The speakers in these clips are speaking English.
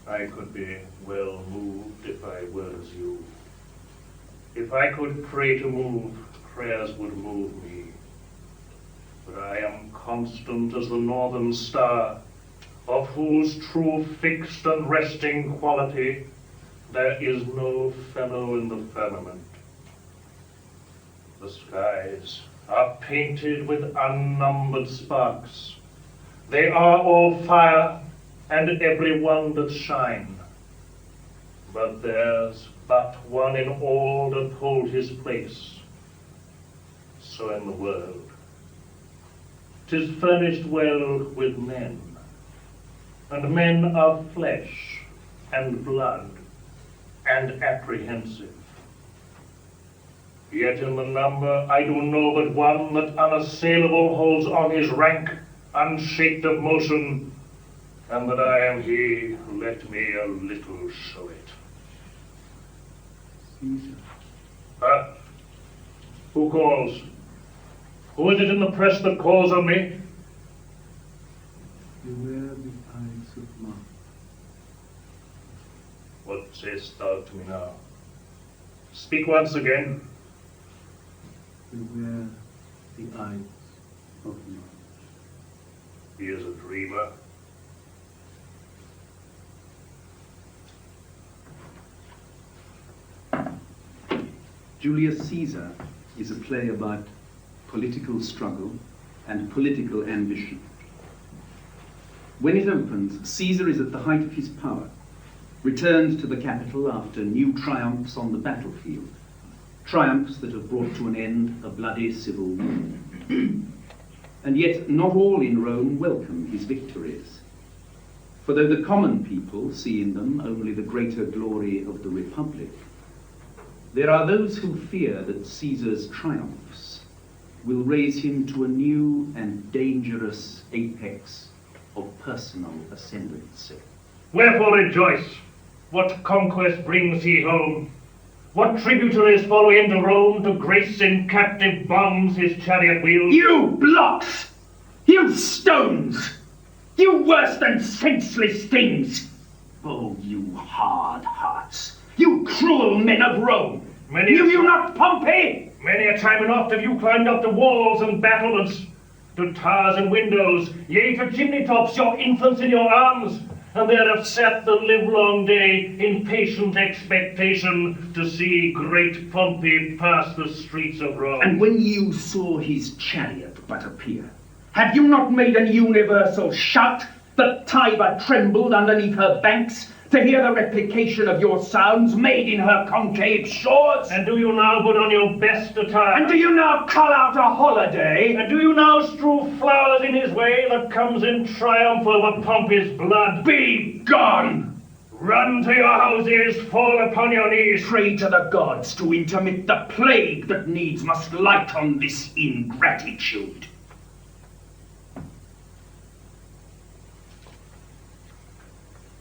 I could be well moved if I were as you. If I could pray to move, prayers would move me. But I am constant as the northern star, of whose true fixed and resting quality there is no fellow in the firmament. The skies are painted with unnumbered sparks. They are all fire, and every one doth shine. But there's but one in all doth hold his place. So in the world, 'tis furnished well with men, and men are flesh and blood and apprehensive. Yet in the number I do know but one that unassailable holds on his rank, unshaked of motion, and that I am he. Let me a little show it. Caesar. Who calls? Who is it in the press that calls on me? Beware the eyes of love. What sayest thou to me now? Speak once again. Beware the eyes of love. He is a dreamer. Julius Caesar is a play about political struggle and political ambition. When it opens, Caesar is at the height of his power, returned to the capital after new triumphs on the battlefield, triumphs that have brought to an end a bloody civil war. And yet not all in Rome welcome his victories. For though the common people see in them only the greater glory of the Republic, there are those who fear that Caesar's triumphs will raise him to a new and dangerous apex of personal ascendancy. Wherefore rejoice? What conquest brings he home? What tributaries follow him to Rome to grace in captive bonds his chariot wheels? You blocks! You stones! You worse than senseless things! Oh, you hard hearts! You cruel men of Rome! Knew you not Pompey? Many a time and oft have you climbed up to walls and battlements, to towers and windows, yea, to chimney tops, your infants in your arms, and there have sat the livelong day in patient expectation to see great Pompey pass the streets of Rome. And when you saw his chariot but appear, had you not made an universal shout that Tiber trembled underneath her banks to hear the replication of your sounds made in her concave shores? And do you now put on your best attire? And do you now call out a holiday? And do you now strew flowers in his way that comes in triumph over Pompey's blood? Be gone! Run to your houses, fall upon your knees. Pray to the gods to intermit the plague that needs must light on this ingratitude.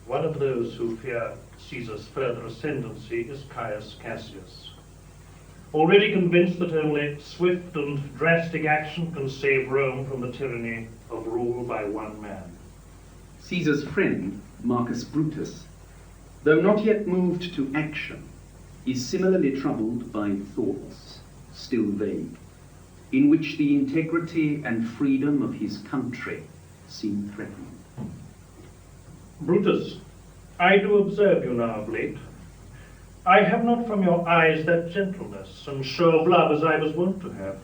One of those who fear Caesar's further ascendancy is Caius Cassius. Already convinced that only swift and drastic action can save Rome from the tyranny of rule by one man. Caesar's friend, Marcus Brutus, though not yet moved to action, is similarly troubled by thoughts, still vague, in which the integrity and freedom of his country seem threatened. Brutus, I do observe you now of late. I have not from your eyes that gentleness and show of love as I was wont to have.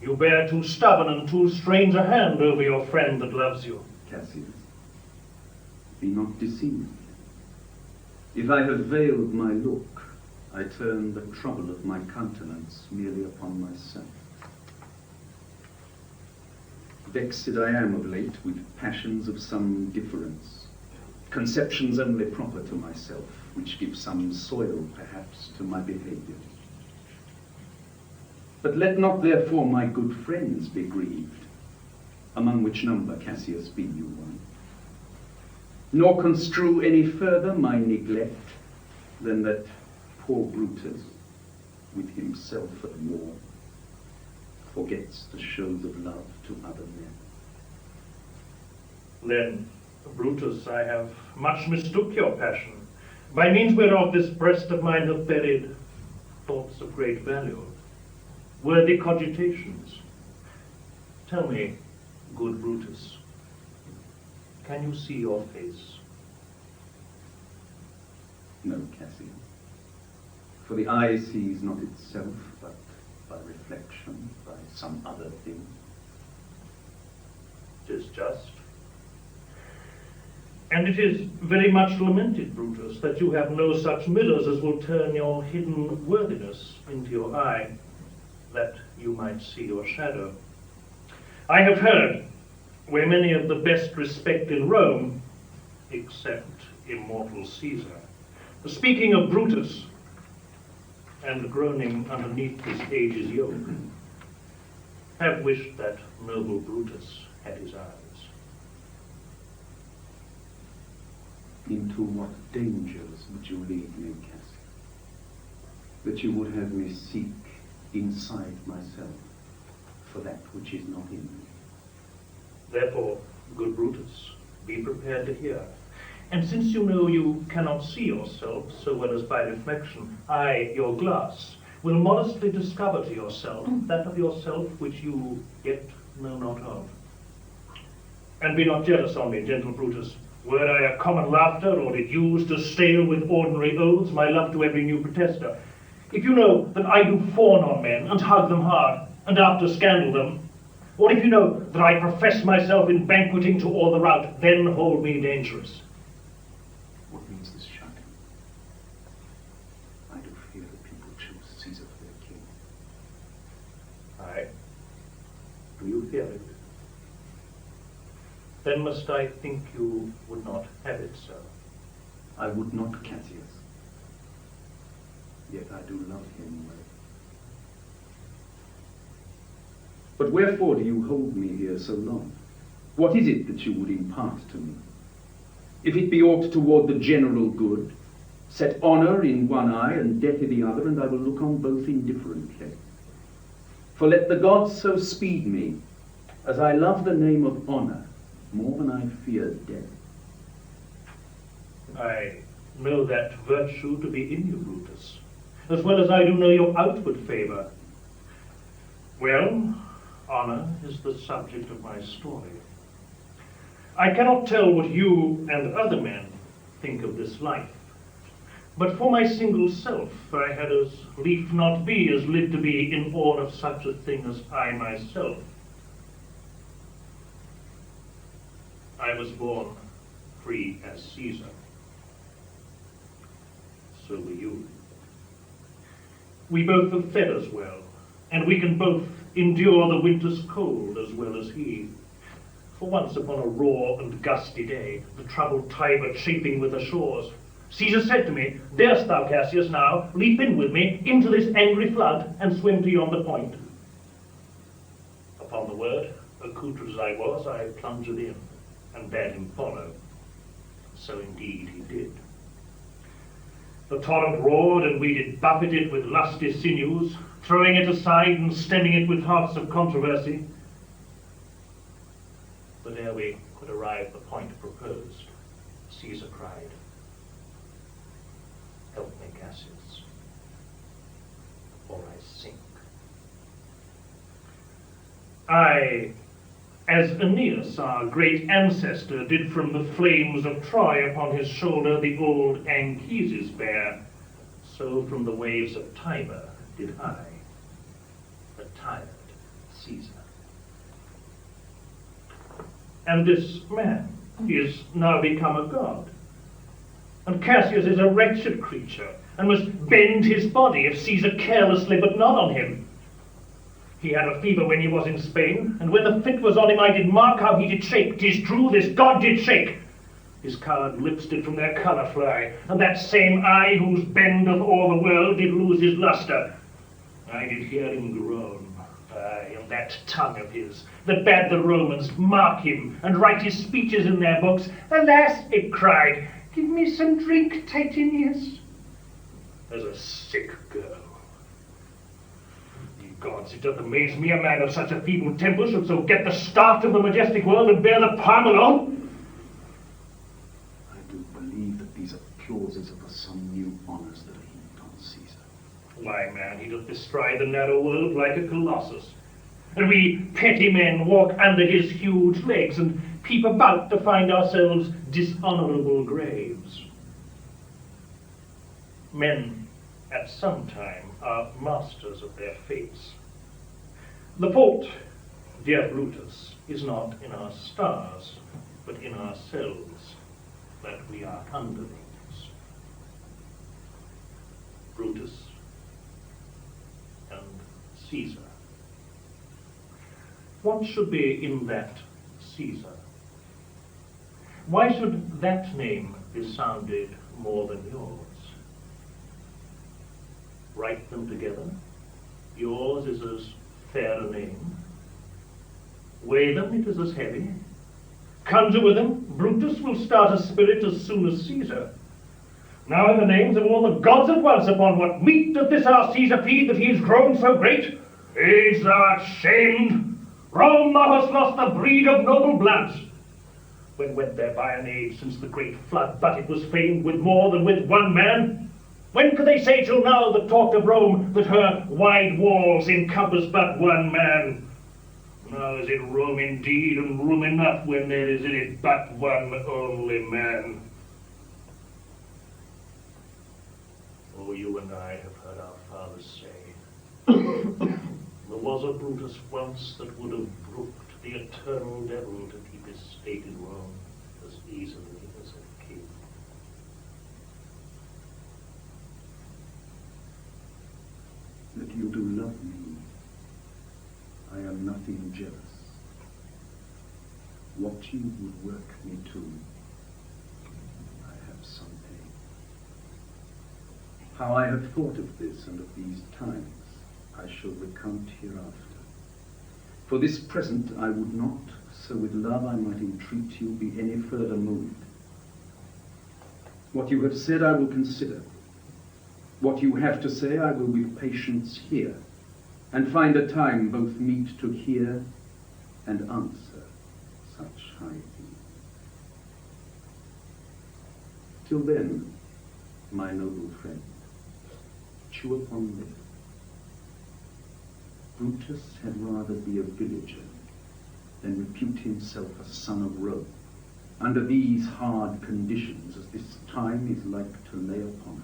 You bear too stubborn and too strange a hand over your friend that loves you. Cassius, be not deceived. If I have veiled my look, I turn the trouble of my countenance merely upon myself. Vexed I am of late with passions of some difference, conceptions only proper to myself, which give some soil, perhaps, to my behaviour. But let not therefore my good friends be grieved, among which number, Cassius, be you one, nor construe any further my neglect than that poor Brutus, with himself at war, forgets the shows of love to other men. Then, Brutus, I have much mistook your passion, by means whereof this breast of mine hath buried thoughts of great value, worthy cogitations. Tell me, good Brutus, can you see your face? No, Cassius, for the eye sees not itself, but by reflection, by some other thing. 'Tis just. And it is very much lamented, Brutus, that you have no such mirrors as will turn your hidden worthiness into your eye, that you might see your shadow. I have heard, where many of the best respect in Rome, except immortal Caesar, speaking of Brutus, and groaning underneath this age's yoke, have wished that noble Brutus had his eyes. Into what dangers would you lead me, Cassius, that you would have me seek inside myself for that which is not in me? Therefore, good Brutus, be prepared to hear. And since you know you cannot see yourself so well as by reflection, I, your glass, will modestly discover to yourself that of yourself which you yet know not of. And be not jealous on me, gentle Brutus. Were I a common laughter, or did use to stale with ordinary oaths my love to every new protester, if you know that I do fawn on men, and hug them hard, and after scandal them, or if you know that I profess myself in banqueting to all the rout, then hold me dangerous. What means this shouting? I do fear that people choose Caesar for their king. Aye. Do you fear it? Then must I think you would not have it so. I would not, Cassius, yet I do love him well. But wherefore do you hold me here so long? What is it that you would impart to me? If it be aught toward the general good, set honor in one eye and death in the other, and I will look on both indifferently. For let the gods so speed me, as I love the name of honor more than I fear death. I know that virtue to be in you, Brutus, as well as I do know your outward favor. Well, honor is the subject of my story. I cannot tell what you and other men think of this life, but for my single self I had as lief not be as live to be in awe of such a thing as I myself. I was born free as Caesar. So were you. We both have fed us well, and we can both endure the winter's cold as well as he. For once upon a raw and gusty day, the troubled Tiber chafing with the shores, Caesar said to me, "Darest thou, Cassius, now leap in with me into this angry flood and swim to yonder point?" Upon the word, accoutred as I was, I plunged in and bade him follow. So indeed he did. The torrent roared, and we did buffet it with lusty sinews, throwing it aside and stemming it with hearts of controversy. But ere we could arrive the point proposed, Caesar cried, "Help me, Cassius, or I sink." I, as Aeneas, our great ancestor, did from the flames of Troy upon his shoulder the old Anchises bear, so from the waves of Tiber did I, the tired Caesar. And this man is now become a god. And Cassius is a wretched creature, and must bend his body if Caesar carelessly but not on him. He had a fever when he was in Spain, and when the fit was on him I did mark how he did shake. 'Tis true, this god did shake. his coward lips did from their colour fly, and that same eye whose bend of o'er the world did lose his lustre. I did hear him groan, aye, and that tongue of his, that bade the Romans mark him, and write his speeches in their books. Alas, it cried, give me some drink, Titinius. As a sick girl. Ye gods, it doth amaze me a man of such a feeble temper should so get the start of the majestic world and bear the palm alone. I do believe that these are clauses of some new honours that are heaped on Caesar. Why, man, he doth bestride the narrow world like a colossus, and we petty men walk under his huge legs and peep about to find ourselves dishonourable graves. Men at some time are masters of their fates. The fault, dear Brutus, is not in our stars, but in ourselves, that we are underlings. Brutus and Caesar. What should be in that Caesar? Why should that name be sounded more than yours? Write them together. Yours is as fair a name. Weigh them, it is as heavy. Conjure with them, Brutus will start a spirit as soon as Caesar. Now in the names of all the gods at once, upon what meat doth this our Caesar feed, that he is grown so great? Age, thou art shamed. Rome, thou hast lost the breed of noble bloods. When went there by an age since the great flood, but it was famed with more than with one man? When could they say till now that talked of Rome, that her wide walls encompass but one man? Now is it Rome indeed, and room enough when there is in it but one only man? Oh, you and I have heard our fathers say, there was a Brutus once that would have brooked the eternal devil to keep his state in Rome as easily as a king. That you do love me, I am nothing jealous. What you would work me to, I have some pain. How I have thought of this and of these times, I shall recount hereafter. For this present I would not, so with love I might entreat you, be any further moved. What you have said I will consider. What you have to say I will with patience hear, and find a time both meet to hear and answer such high things. Till then, my noble friend, chew upon this. Brutus had rather be a villager than repute himself a son of Rome, under these hard conditions as this time is like to lay upon us.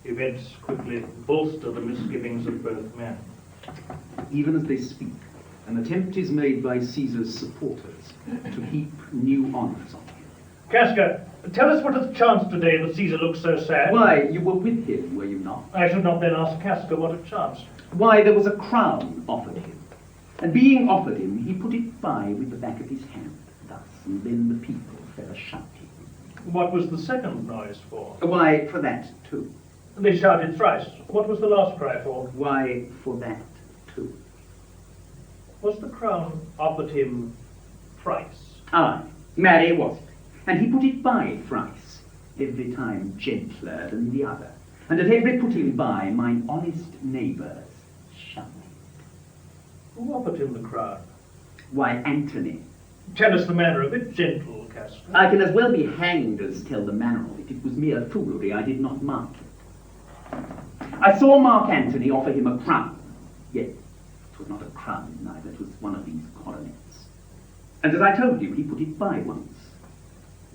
Events quickly bolster the misgivings of both men. Even as they speak, an attempt is made by Caesar's supporters to heap new honours on him. Casca, tell us what hath chanced today that Caesar looks so sad. Why, you were with him, were you not? I should not then ask Casca what had chanced. Why, there was a crown offered him, and being offered him, he put it by with the back of his hand, thus, and then the people fell a-shouting. What was the second noise for? Why, for that too. They shouted thrice. What was the last cry for? Why, for that too. Was the crown offered him thrice? Aye, marry was it, and he put it by thrice, every time gentler than the other, and at every putting by mine honest neighbours shunning. Who offered him the crown? Why, Antony. Tell us the manner of it, gentle Casca. I can as well be hanged as tell the manner of it. It was mere foolery, I did not mark it. I saw Mark Antony offer him a crown. Yet, it was not a crown, neither, it was one of these coronets. And as I told you, he put it by once.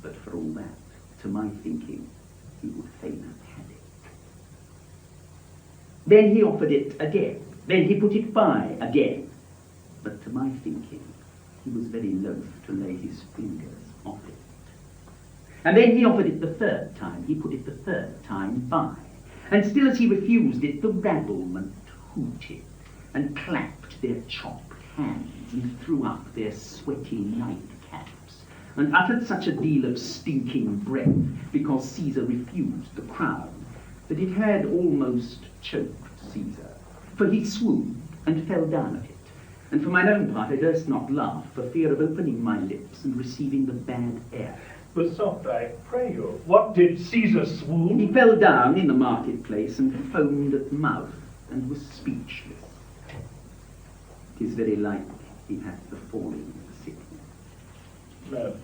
But for all that, to my thinking, he would fain have had it. Then he offered it again. Then he put it by again. But to my thinking, he was very loath to lay his fingers off it. And then he offered it the third time. He put it the third time by. And still as he refused it, the rabblement hooted. and clapped their chopped hands, and threw up their sweaty nightcaps, and uttered such a deal of stinking breath because Caesar refused the crown, that it had almost choked Caesar, for he swooned and fell down at it. And for mine own part I durst not laugh, for fear of opening my lips and receiving the bad air. But soft, I pray you, what did Caesar swoon? He fell down in the marketplace and foamed at mouth, and was speechless. 'Tis very like he hath the falling sickness. No,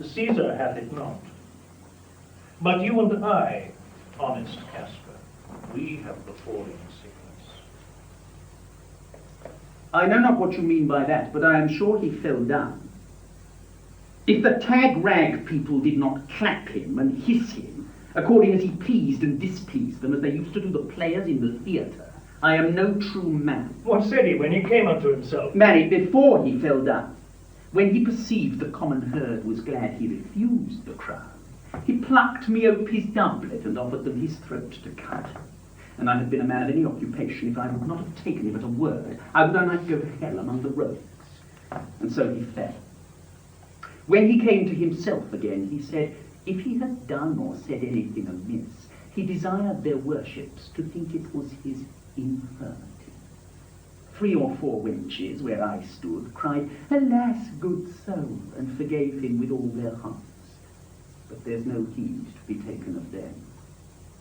Caesar hath it not. But you and I, honest Casper, we have the falling sickness. I know not what you mean by that, but I am sure he fell down. If the tag-rag people did not clap him and hiss him, according as he pleased and displeased them, as they used to do the players in the theatre, I am no true man. What said he when he came unto himself? Marry, before he fell down, when he perceived the common herd was glad he refused the crown, he plucked me ope his doublet and offered them his throat to cut. And I had been a man of any occupation, if I would not have taken him at a word, I would not go to hell among the rogues. And so he fell. When he came to himself again, he said, if he had done or said anything amiss, he desired their worships to think it was his infirmity. 3 or 4 wenches, where I stood, cried, alas, good soul, and forgave him with all their hearts. But there's no heed to be taken of them.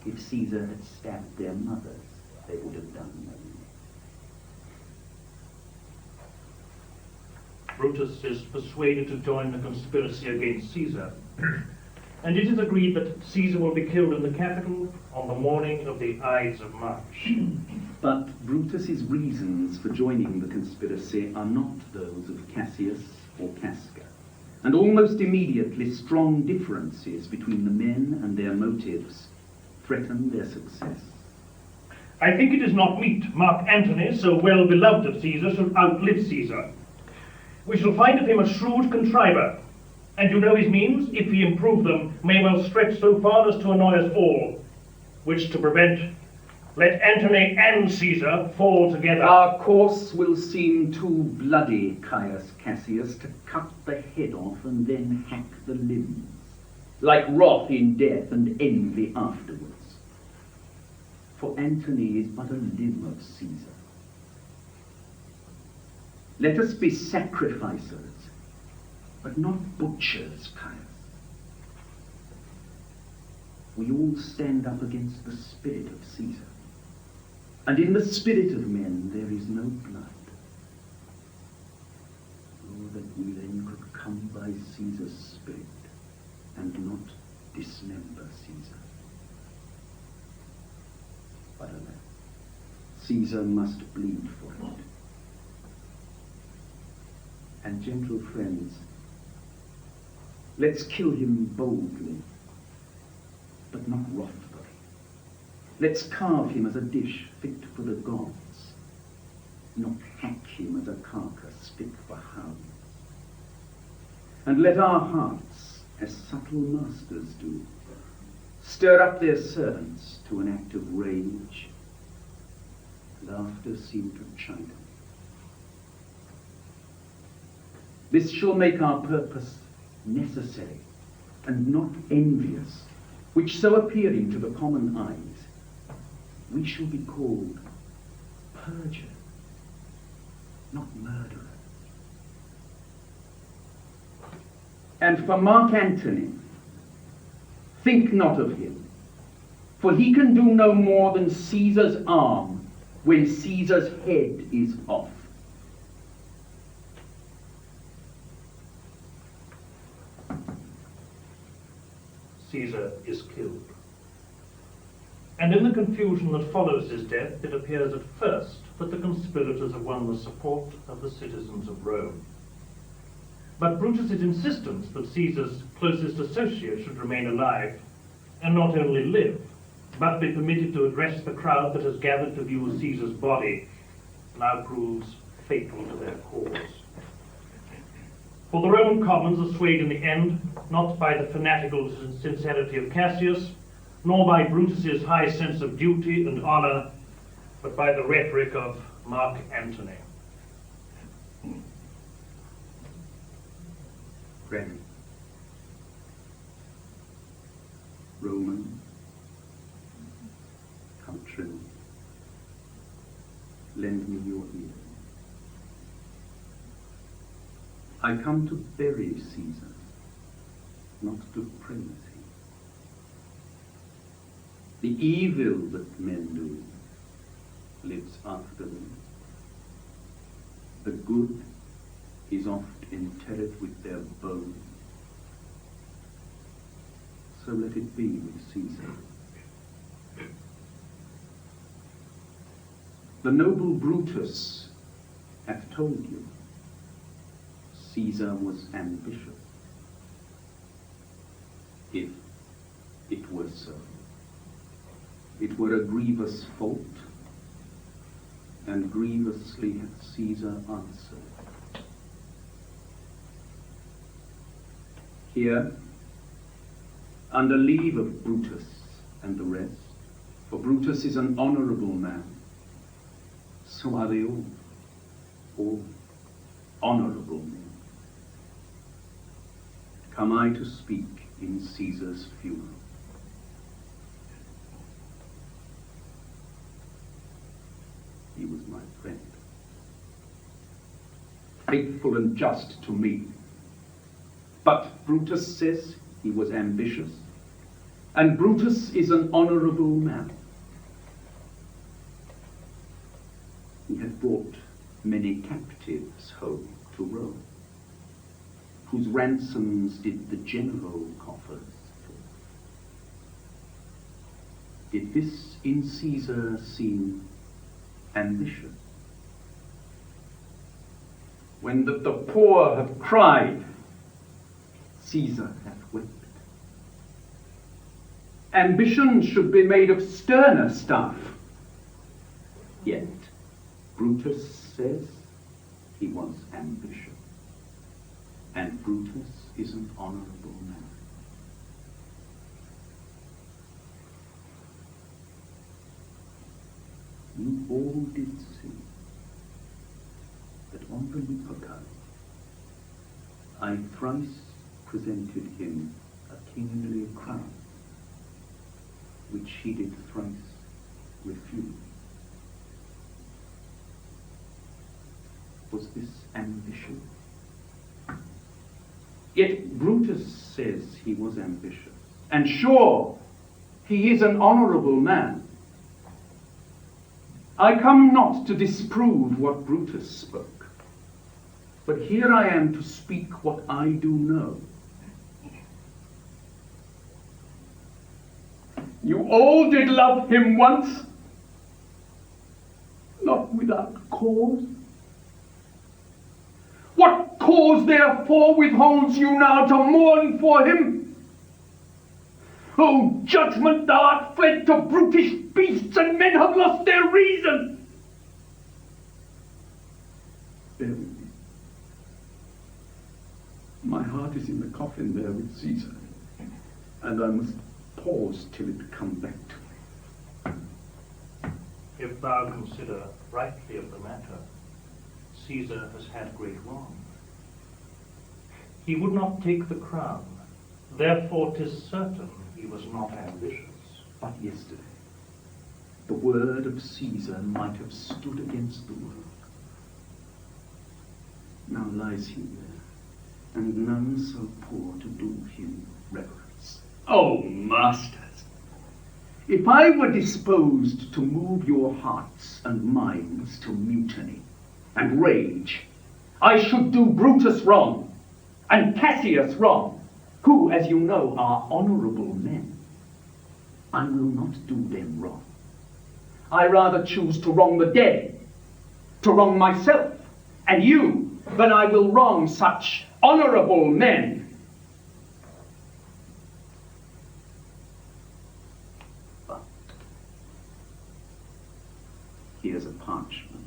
If Caesar had stabbed their mothers, they would have done no less. Brutus is persuaded to join the conspiracy against Caesar, and it is agreed that Caesar will be killed in the Capitol on the morning of the Ides of March. But Brutus's reasons for joining the conspiracy are not those of Cassius or Casca, and almost immediately strong differences between the men and their motives threaten their success. I think it is not meet Mark Antony, so well beloved of Caesar, should outlive Caesar. We shall find of him a shrewd contriver, and you know his means, if he improve them, may well stretch so far as to annoy us all, which to prevent, let Antony and Caesar fall together. Our course will seem too bloody, Caius Cassius, to cut the head off and then hack the limbs, like wrath in death and envy afterwards. For Antony is but a limb of Caesar. Let us be sacrificers, but not butchers, Caius. We all stand up against the spirit of Caesar, and in the spirit of men there is no blood. Oh, that we then could come by Caesar's spirit and not dismember Caesar. But alas, Caesar must bleed for it. And gentle friends, let's kill him boldly, but not wrathfully. Let's carve him as a dish fit for the gods, not hack him as a carcass fit for hounds. And let our hearts, as subtle masters do, stir up their servants to an act of rage. Laughter seem to chide them. This shall make our purpose necessary and not envious, which so appearing to the common eyes, we shall be called perjurers, not murderers. And for Mark Antony, think not of him, for he can do no more than Caesar's arm when Caesar's head is off. Caesar is killed. And in the confusion that follows his death, it appears at first that the conspirators have won the support of the citizens of Rome. But Brutus's insistence that Caesar's closest associate should remain alive, and not only live, but be permitted to address the crowd that has gathered to view Caesar's body, now proves fatal to their cause. For the Roman commons are swayed in the end, not by the fanatical sincerity of Cassius, nor by Brutus's high sense of duty and honor, but by the rhetoric of Mark Antony. Friend, Roman, countryman, lend me your ear. I come to bury Caesar, not to praise him. The evil that men do lives after them. The good is oft interred with their bones. So let it be with Caesar. The noble Brutus hath told you, Caesar was ambitious. If it were so, it were a grievous fault, and grievously hath Caesar answered. Here, under leave of Brutus and the rest, for Brutus is an honourable man, so are they all honourable men. Come I to speak in Caesar's funeral. He was my friend, faithful and just to me. But Brutus says he was ambitious, and Brutus is an honourable man. He had brought many captives home to Rome, whose ransoms did the general coffers fill. Did this in Caesar seem ambitious? When the poor have cried, Caesar hath wept. Ambition should be made of sterner stuff. Yet Brutus says he was ambitious. And Brutus is an honourable man. You all did see that on the Yucatan I thrice presented him a kingly crown, which he did thrice refuse. Was this ambition? Yet Brutus says he was ambitious, and sure, he is an honourable man. I come not to disprove what Brutus spoke, but here I am to speak what I do know. You all did love him once, not without cause. What cause, therefore, withholds you now to mourn for him? O judgment, thou art fled to brutish beasts, and men have lost their reason. Bear with me. My heart is in the coffin there with Caesar, and I must pause till it come back to me. If thou consider rightly of the matter, Caesar has had great wrong. He would not take the crown, therefore 'tis certain he was not ambitious. But yesterday, the word of Caesar might have stood against the world. Now lies he there, and none so poor to do him reverence. Oh, masters, if I were disposed to move your hearts and minds to mutiny and rage, I should do Brutus wrong, and Cassius wrong, who, as you know, are honourable men. I will not do them wrong. I rather choose to wrong the dead, to wrong myself and you, than I will wrong such honourable men. But here's a parchment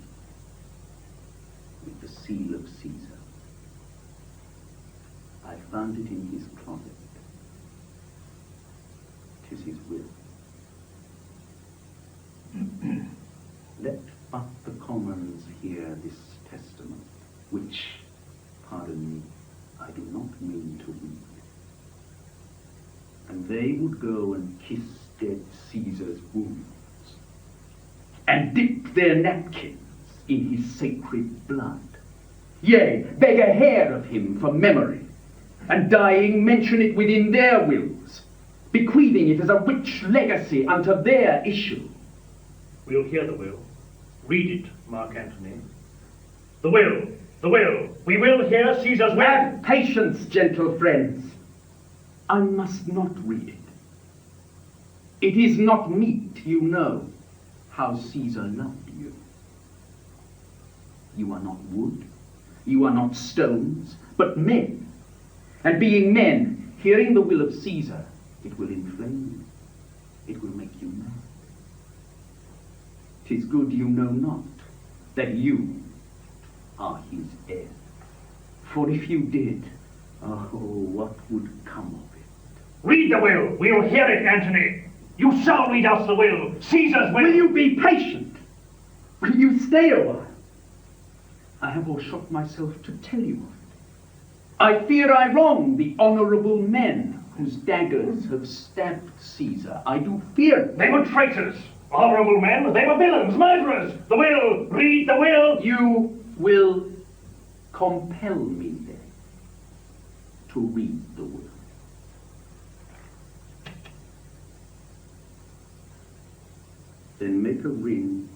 with the seal of Caesar. I found it in his closet. 'Tis his will. Let But the commons hear this testament, which, pardon me, I do not mean to read. And they would go and kiss dead Caesar's wounds, and dip their napkins in his sacred blood, yea, beg a hair of him for memory, and dying mention it within their wills, bequeathing it as a rich legacy unto their issue. We'll hear the will. Read it, Mark Antony. The will, the will. We will hear Caesar's will. Have patience, gentle friends. I must not read it. It is not meet, you know, how Caesar loved you. You are not wood, you are not stones, but men. And being men, hearing the will of Caesar, it will inflame you. It will make you mad. 'Tis good you know not that you are his heir. For if you did, oh, what would come of it? Read the will. We'll hear it, Antony. You shall read us the will. Caesar's will. Will you be patient? Will you stay a while? I have o'ershot myself to tell you of it. I fear I wrong the honourable men whose daggers have stabbed Caesar. I do fear them. They were traitors. Honourable men. They were villains, murderers. The will. Read the will. You will compel me then to read the will. Then make a ring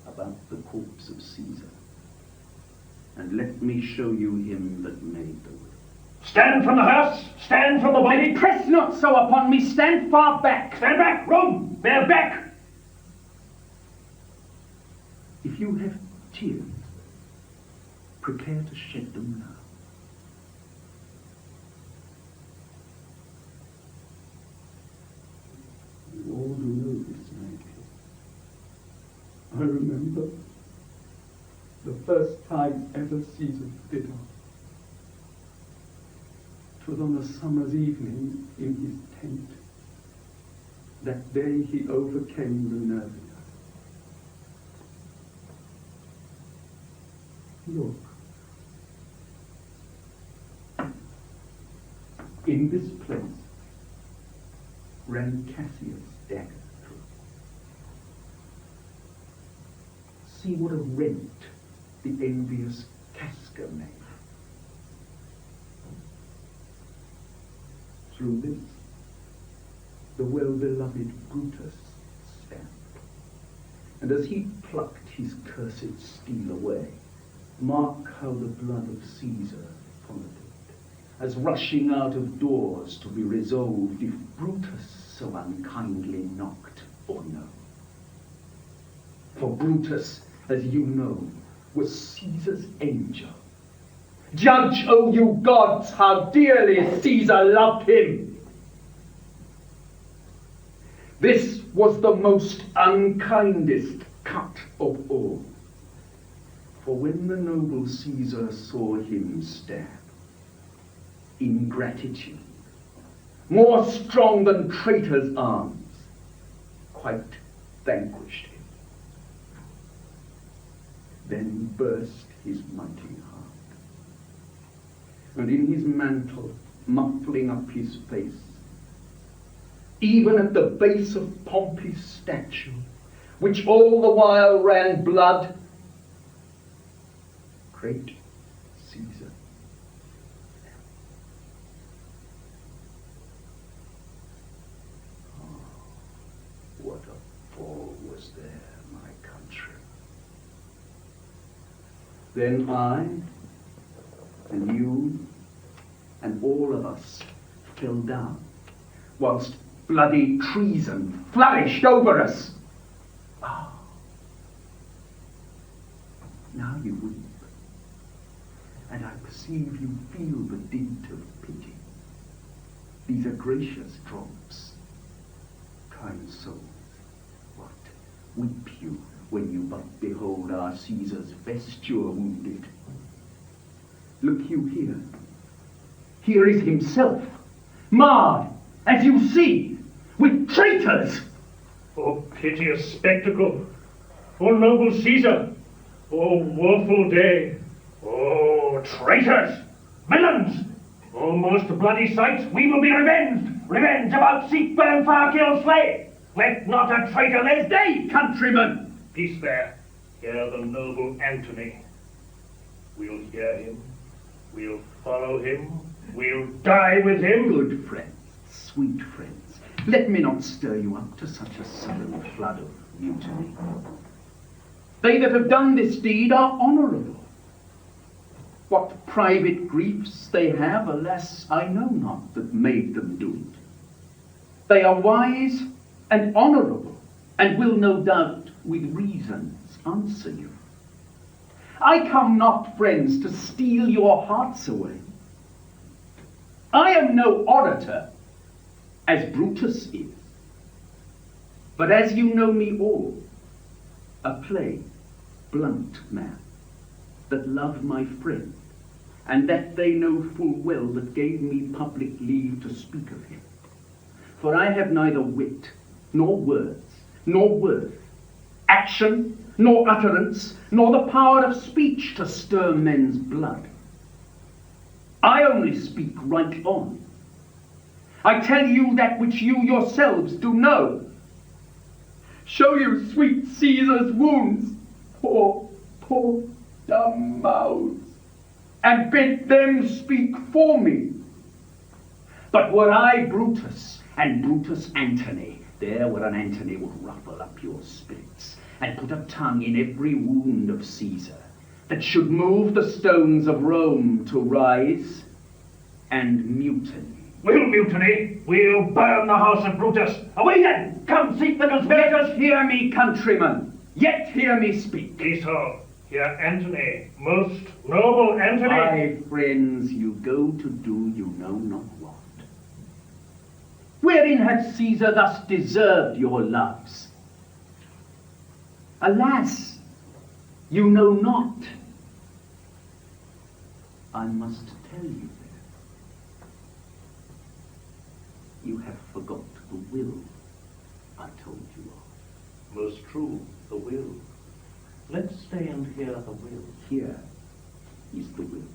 about the corpse of Caesar, and let me show you him that made the will. Stand from the hearse. Stand from the body. Press not so upon me. Stand far back. Stand back. Room. Bear back. If you have tears, prepare to shed them now. You all do know this, Michael. I remember the first time ever Caesar bit off. 'Twas on a summer's evening in his tent. That day he overcame the nervous. Look. In this place ran Cassius' dagger through. See what a rent the envious Casca made. Through this, the well-beloved Brutus stabbed. And as he plucked his cursed steel away, mark how the blood of Caesar followed it, as rushing out of doors to be resolved if Brutus so unkindly knocked or no. For Brutus, as you know, was Caesar's angel. Judge, O you gods, how dearly Caesar loved him. This was the most unkindest cut of all. For when the noble Caesar saw him stab, ingratitude, more strong than traitors' arms, quite vanquished him. Then burst his mighty heart, and in his mantle, muffling up his face, even at the base of Pompey's statue, which all the while ran blood, great Caesar. Oh, what a fall was there, my country. Then I, and you, and all of us fell down, whilst bloody treason flourished over us. Ah, now you weep, and I perceive you feel the dint of pity. These are gracious drops. Kind souls, what weep you when you but behold our Caesar's vesture wounded? Look you here. Here is himself, marred, as you see, with traitors. Oh, piteous spectacle. O noble Caesar! O woeful day! O traitors! Villains! O most bloody sight, we will be revenged! Revenge about seek, burn, fire, kill, slay! Let not a traitor live day, countrymen! Peace there. Hear the noble Antony. We'll hear him. We'll follow him. We'll die with him. Good friends, sweet friends, let me not stir you up to such a sudden flood of mutiny. They that have done this deed are honourable. What private griefs they have, alas, I know not that made them do it. They are wise and honourable, and will no doubt with reasons answer you. I come not, friends, to steal your hearts away. I am no orator, as Brutus is, but as you know me all, a plain, blunt man, that love my friend, and that they know full well that gave me public leave to speak of him. For I have neither wit, nor words, nor worth, action, nor utterance, nor the power of speech to stir men's blood. I only speak right on. I tell you that which you yourselves do know. Show you sweet Caesar's wounds, poor dumb mouths, and bid them speak for me. But were I Brutus, and Brutus Antony, there where an Antony would ruffle up your spirits, and put a tongue in every wound of Caesar, that should move the stones of Rome to rise and mutiny. We'll mutiny. We'll burn the house of Brutus. Away then! Come seek the conspirators. Hear me, countrymen, yet hear me speak. Be so. Hear Antony, most noble Antony. My friends, you go to do you know not what. Wherein had Caesar thus deserved your loves? Alas, you know not. I must tell you then. You have forgot the will I told you of. Most true, the will. Let's stay and hear the will. Here is the will.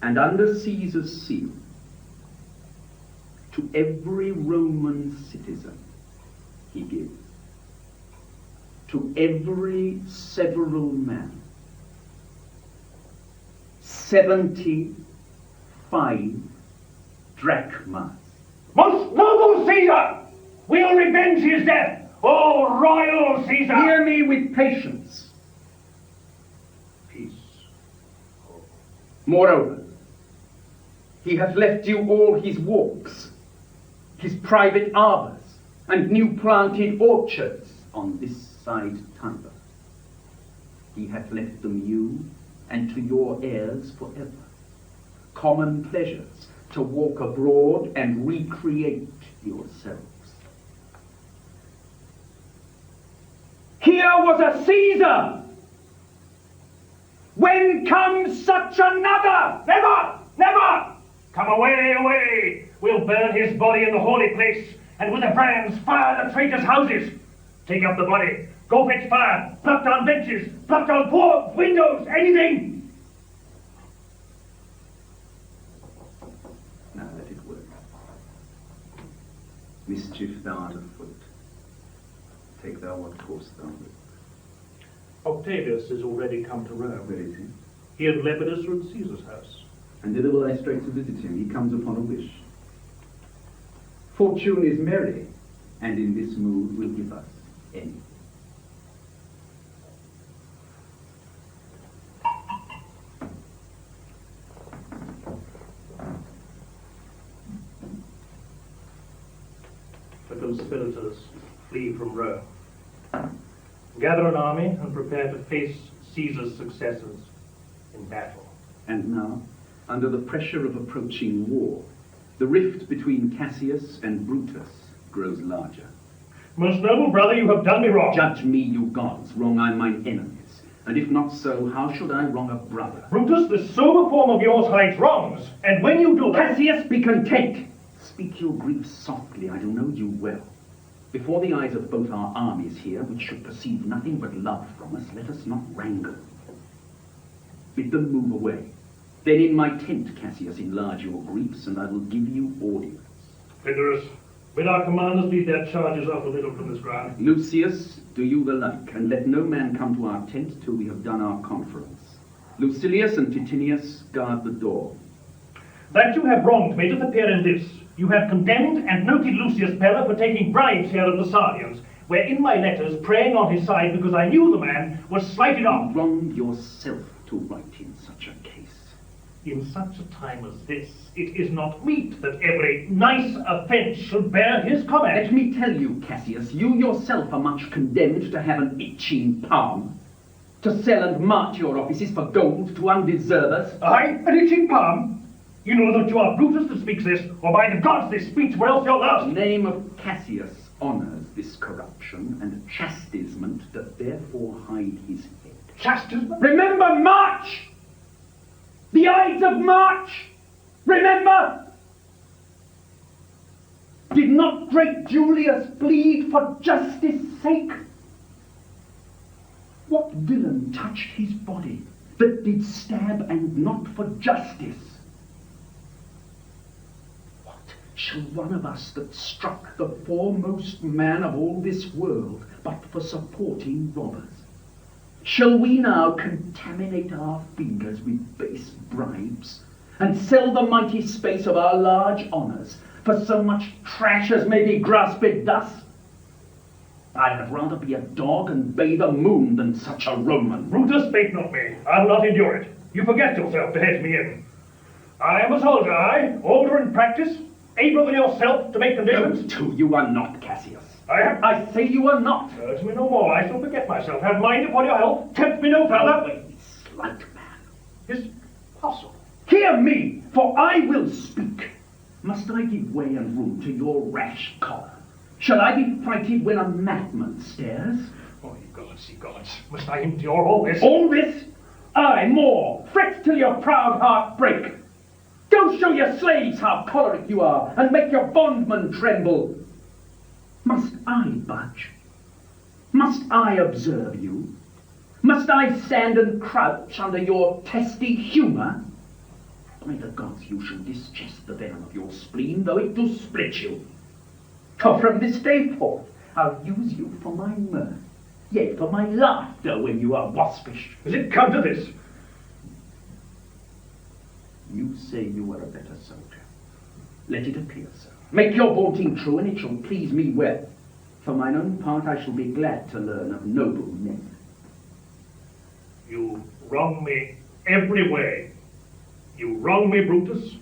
And under Caesar's seal, to every Roman citizen he gives, to every several man, 75 drachmas. Most noble Caesar! We'll revenge his death! O royal Caesar! Hear me with patience. Peace. Moreover, he hath left you all his walks, his private arbours, and new planted orchards on this side Tiber. He hath left them you and to your heirs forever, common pleasures to walk abroad and recreate yourselves. Here was a Caesar! When comes such another? Never! Never! Come away, away! We'll burn his body in the holy place, and with the brands fire the traitors' houses. Take up the body, go fetch fire, pluck down benches, pluck down boards, windows, anything! Now let it work. Mischief thou art afoot. Take thou what course thou wilt. Octavius is already come to Rome. Where is he? He and Lepidus are at Caesar's house. And thither will I straight to visit him. He comes upon a wish. Fortune is merry, and in this mood will give us anything. The conspirators flee from Rome. Gather an army and prepare to face Caesar's successors in battle. And now, under the pressure of approaching war, the rift between Cassius and Brutus grows larger. Most noble brother, you have done me wrong. Judge me, you gods, wrong I mine enemies. And if not so, how should I wrong a brother? Brutus, the sober form of yours hides wrongs, and when you do that... Cassius, be content! Speak your griefs softly, I do know you well. Before the eyes of both our armies here, which should perceive nothing but love from us, let us not wrangle. Bid them move away. Then in my tent, Cassius, enlarge your griefs, and I will give you audience. Pindorus, bid our commanders lead their charges off a little from this ground. Lucius, do you the like, and let no man come to our tent till we have done our conference. Lucilius and Titinius, guard the door. That you have wronged me doth appear in this. You have condemned and noted Lucius Pella for taking bribes here of the Sardians, where in my letters, praying on his side because I knew the man, was slighted off. You wronged yourself to write in such a case. In such a time as this, it is not meet that every nice offence should bear his comment. Let me tell you, Cassius, you yourself are much condemned to have an itching palm, to sell and mart your offices for gold to undeservers. Aye, an itching palm? You know that you are Brutus that speaks this, or by the gods this speech were else your last. The name of Cassius honours this corruption, and chastisement doth therefore hide his head. Chastisement? Remember March! The Ides of March! Remember! Did not great Julius plead for justice' sake? What villain touched his body that did stab and not for justice? What shall one of us that struck the foremost man of all this world but for supporting robbers? Shall we now contaminate our fingers with base bribes and sell the mighty space of our large honours for so much trash as may be grasped thus? I had rather be a dog and bathe a moon than such a Roman. Brutus, spake not me. I will not endure it. You forget yourself to hedge me in. I am a soldier, I, older in practice, able than yourself to make conditions. Those two you are not, Cassius. I say you are not. Urge me no more, I shall forget myself. Have mind upon your health, tempt me no further. Slight man. Is possible. Hear me, for I will speak. Must I give way and room to your rash choler? Shall I be frighted when a madman stares? Oh, ye gods, must I endure all this? All this? Aye, more. Fret till your proud heart break. Go show your slaves how choleric you are, and make your bondmen tremble. Must I budge? Must I observe you? Must I stand and crouch under your testy humour? By the gods, you shall dischest the venom of your spleen, though it do split you. For from this day forth, I'll use you for my mirth, yea, for my laughter when you are waspish. Has it come to this? You say you are a better soldier. Let it appear so. Make your vaunting true, and it shall please me well. For mine own part, I shall be glad to learn of noble men. You wrong me every way. You wrong me, Brutus.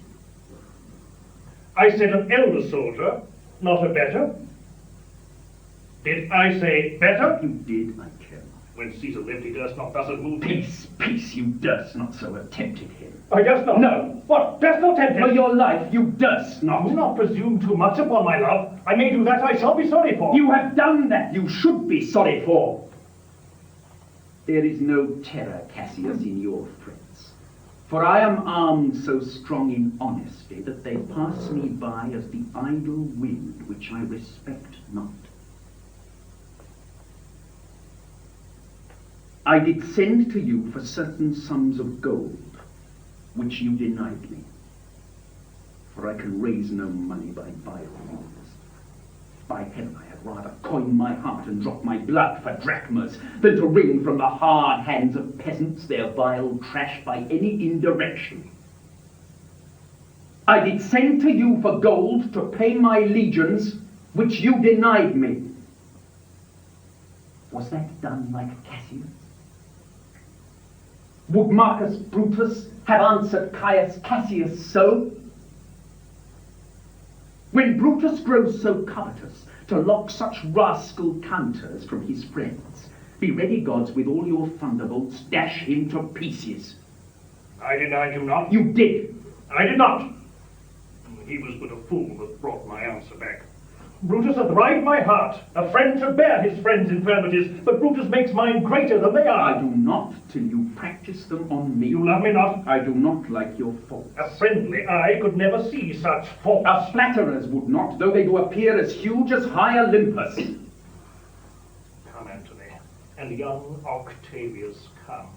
I said an elder soldier, not a better. Did I say better? You did, I care not. When Caesar lived, he durst not thus have moved him. Peace, you durst not so have tempted him. I durst not? No. What, durst not tempt him? For your life, you durst not. Do not presume too much upon my love. I may do that I shall be sorry for. You have done that you should be sorry for. There is no terror, Cassius, in your threats. For I am armed so strong in honesty that they pass me by as the idle wind which I respect not. I did send to you for certain sums of gold, which you denied me. For I can raise no money by vile means. By heaven, I had rather coin my heart and drop my blood for drachmas than to wring from the hard hands of peasants their vile trash by any indirection. I did send to you for gold to pay my legions, which you denied me. Was that done like Cassius? Would Marcus Brutus have answered Caius Cassius so? When Brutus grows so covetous to lock such rascal counters from his friends, be ready, gods, with all your thunderbolts, dash him to pieces. I denied you not. You did. I did not. He was but a fool that brought my answer back. Brutus hath rived my heart. A friend should bear his friend's infirmities, but Brutus makes mine greater than they are. I do not till you practice them on me. You love me not? I do not like your faults. A friendly eye could never see such faults. Our flatterers would not, though they do appear as huge as high Olympus. Come, Antony, and young Octavius, come.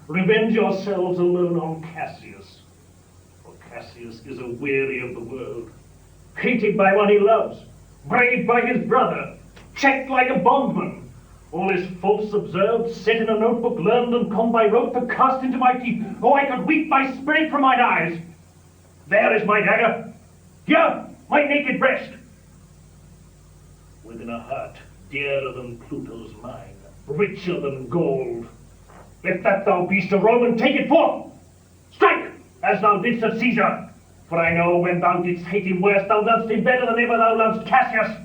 Revenge yourselves alone on Cassius, for Cassius is a weary of the world, hated by one he loves, braved by his brother, checked like a bondman, all his faults observed, set in a notebook, learned and conned by rote, to cast into my teeth. Oh, I could weep my spirit from mine eyes. There is my dagger. Here, my naked breast. Within a heart dearer than Pluto's mine, richer than gold. Let that thou beast of Roman take it forth. Strike, as thou didst at Caesar. For I know when thou didst hate him worse, thou lovest him better than ever thou lovest Cassius.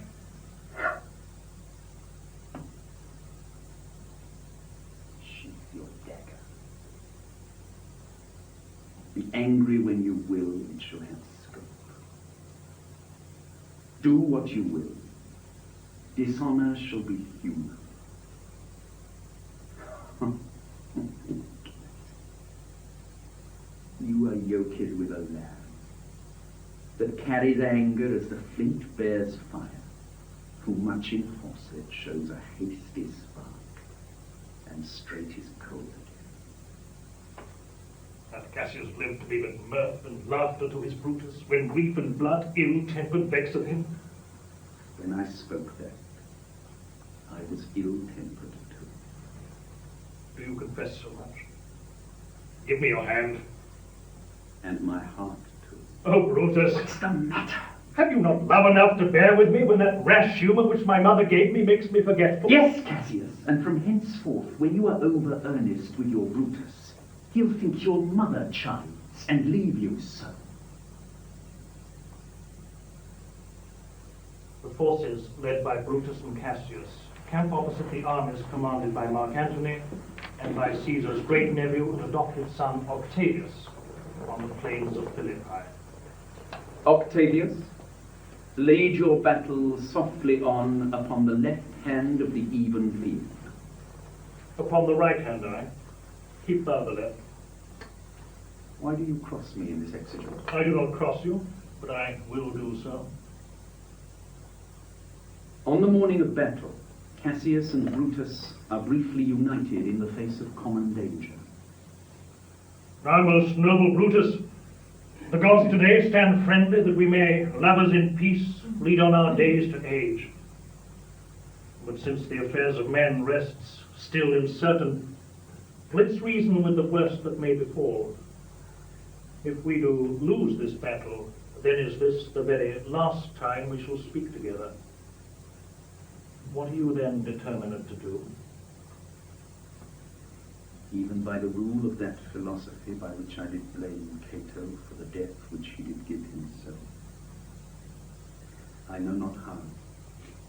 Sheath your dagger. Be angry when you will, it shall have scope. Do what you will. Dishonor shall be human. You are yoked with a lamb that carries anger as the flint bears fire, who much in faucet shows a hasty spark, and straight is cold again. Hath Cassius lived to be but mirth and laughter to his Brutus, when grief and blood ill-tempered vexeth him? When I spoke that, I was ill-tempered too. Do you confess so much? Give me your hand. And my heart too. Oh, Brutus, What's the matter? have you not love enough to bear with me when that rash humour which my mother gave me makes me forgetful? Yes, Cassius, and from henceforth, when you are over earnest with your Brutus, he'll think your mother chides and leave you so. The forces led by Brutus and Cassius camp opposite the armies commanded by Mark Antony and by Caesar's great nephew and adopted son Octavius on the plains of Philippi. Octavius, lead your battle softly on upon the left hand of the even field. Upon the right hand eye, keep thou the left. Why do you cross me in this exigence? I do not cross you, but I will do so. On the morning of battle, Cassius and Brutus are briefly united in the face of common danger. Our most noble Brutus, the gods today stand friendly that we may, lovers in peace, lead on our days to age. But since the affairs of men rests still uncertain, let's reason with the worst that may befall. If we do lose this battle, then is this the very last time we shall speak together. What are you then determined to do? Even by the rule of that philosophy by which I did blame Cato for the death which he did give himself. I know not how,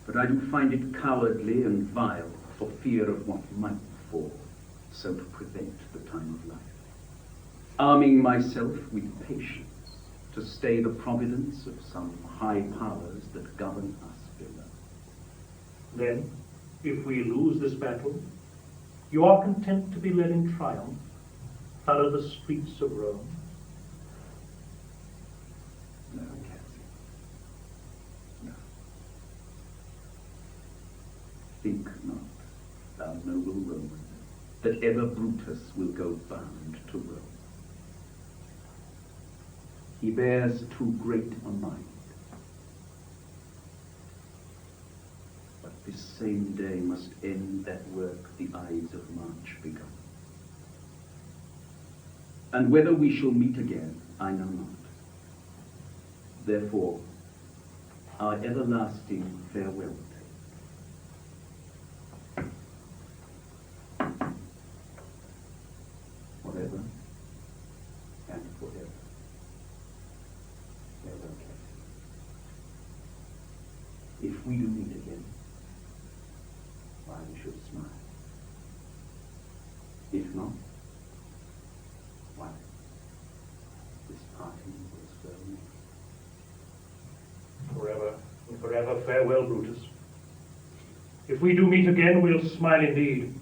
but I do find it cowardly and vile for fear of what might befall, so to prevent the time of life. Arming myself with patience to stay the providence of some high powers that govern us below. Then, if we lose this battle, you are content to be led in triumph through the streets of Rome? No, Cassius. No. Think not, thou noble Roman, that ever Brutus will go bound to Rome. He bears too great a mind. But this same day must end that work the Ides of March begun. And whether we shall meet again, I know not. Therefore, our everlasting farewell take. Forever and forever. Farewell, Cassius. If we do meet again, why we should smile. If not, why, this parting was well made. Forever and forever, So farewell, Brutus. If we do meet again, we'll smile indeed.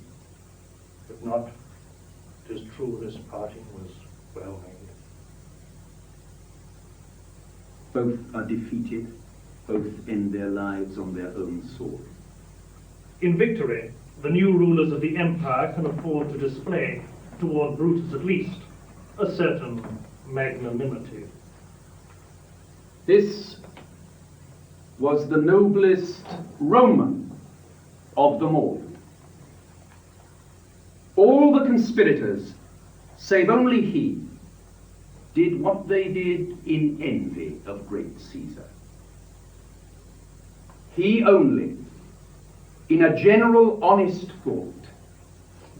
If not, 'tis true this parting was well made. Both are defeated, both end their lives on their own sword. In victory, the new rulers of the empire can afford to display, toward Brutus at least, a certain magnanimity. This was the noblest Roman of them all. All the conspirators, save only he, did what they did in envy of great Caesar. He only, in a general honest thought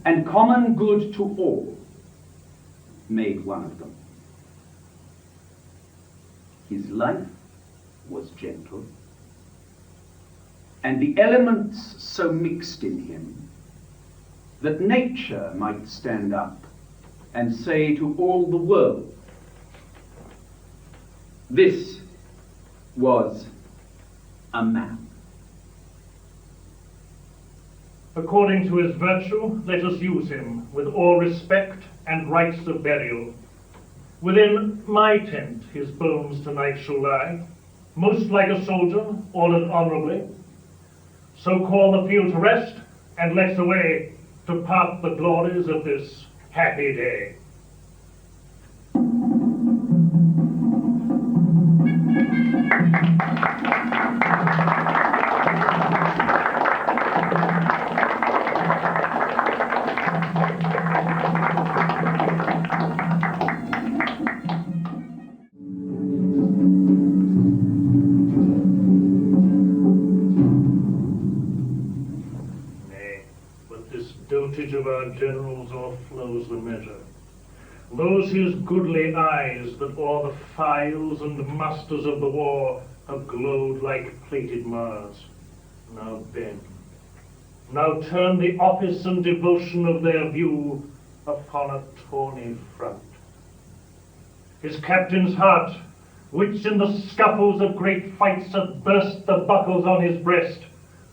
and common good to all, made one of them. His life was gentle, and the elements so mixed in him that nature might stand up and say to all the world, this was a man. According to his virtue, let us use him with all respect and rites of burial. Within my tent his bones tonight shall lie, most like a soldier, ordered honorably. So call the field to rest, and let's away to part the glories of this happy day. Of our generals o'erflows the measure. Those his goodly eyes that o'er the files and musters of the war have glowed like plated Mars, now bend, now turn the office and devotion of their view upon a tawny front. His captain's heart, which in the scuffles of great fights hath burst the buckles on his breast,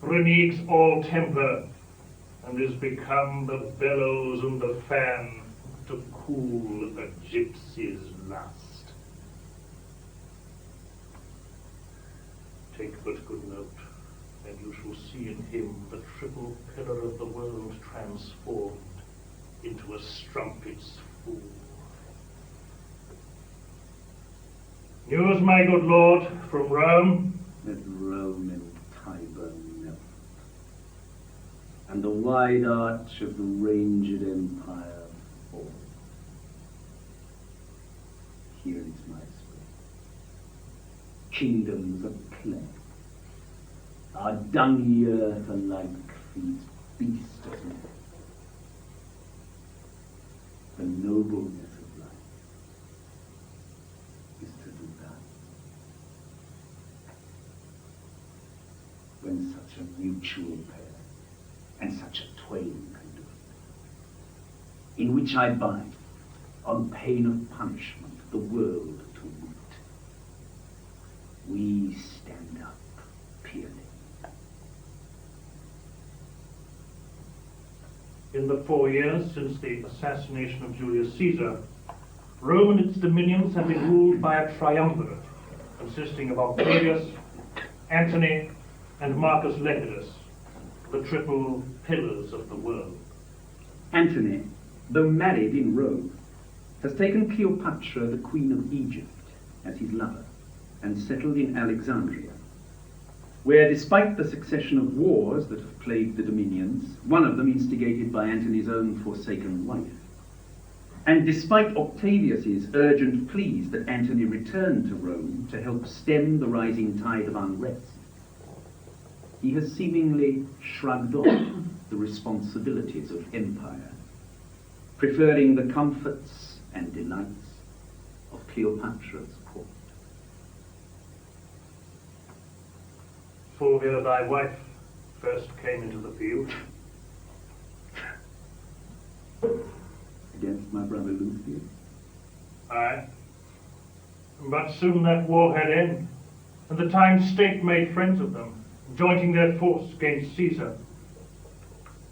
reneges all temper, and is become the bellows and the fan to cool a gypsy's lust. Take but good note, and you shall see in him the triple pillar of the world transformed into a strumpet's fool. News, my good lord, from Rome? Let Rome and Tiber melt, and the wide arch of the ranged empire fall. Here is my spring. Kingdoms of clay, our dungy earth alike feeds beast of men. The nobleness of life is to do that. When such a mutual pair and such a twain can do it, in which I bind, on pain of punishment, the world to wit. We stand up peerless. In the 4 years since the assassination of Julius Caesar, Rome and its dominions have been ruled by a triumvirate consisting of Octavius, Antony, and Marcus Lepidus, the triple pillars of the world. Antony, though married in Rome, has taken Cleopatra, the Queen of Egypt, as his lover, and settled in Alexandria, where, despite the succession of wars that have plagued the dominions, one of them instigated by Antony's own forsaken wife, and despite Octavius's urgent pleas that Antony return to Rome to help stem the rising tide of unrest, he has seemingly shrugged off the responsibilities of empire, preferring the comforts and delights of Cleopatra's court. Fulvia, thy wife, first came into the field. Against my brother Lucius? Aye. But soon that war had end, and the time state made friends of them, jointing their force against Caesar,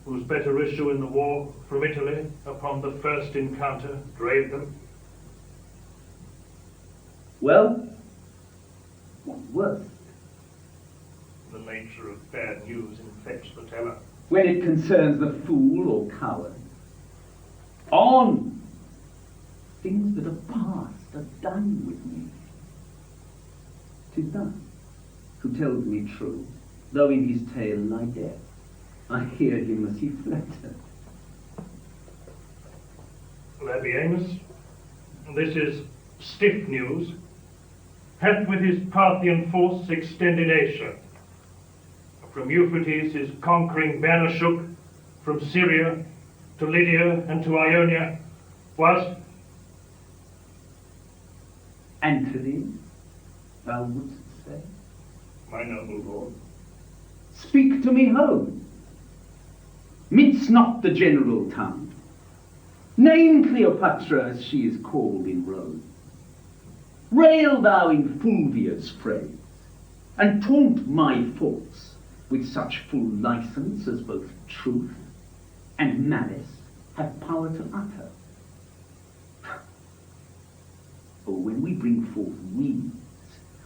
whose better issue in the war from Italy upon the first encounter drave them. Well, what worse? The nature of bad news infects the teller. When it concerns the fool or coward. On! Things that are past are done with me. 'Tis done. Who tells me true, though in his tale lie death, I hear him as he flattered. Labienus, this is stiff news, hath with his Parthian force extended Asia. From Euphrates his conquering banner shook, from Syria to Lydia and to Ionia, was Antony, thou wouldst say? My noble lord. Speak to me home. Mince not the general tongue. Name Cleopatra as she is called in Rome. Rail thou in Fulvia's phrase, and taunt my faults with such full license as both truth and malice have power to utter. For when we bring forth weeds,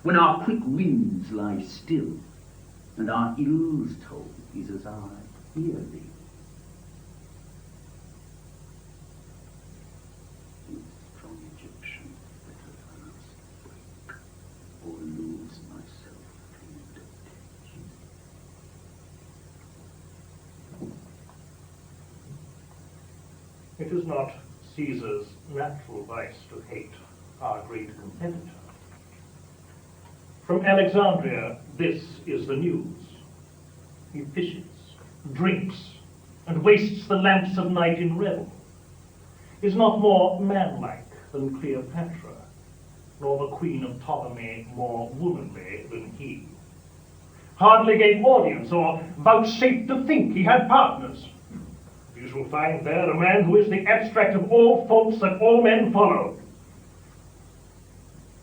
when our quick winds lie still, and our ills told is as I hear thee. Strong Egyptian, better than us break, or lose myself in temptation. It is not Caesar's natural vice to hate our great competitor. From Alexandria, this is the news. He fishes, drinks, and wastes the lamps of night in revel. Is not more manlike than Cleopatra, nor the queen of Ptolemy more womanly than he. Hardly gave audience, or vouchsafed to think he had partners. You shall find there a man who is the abstract of all faults that all men follow.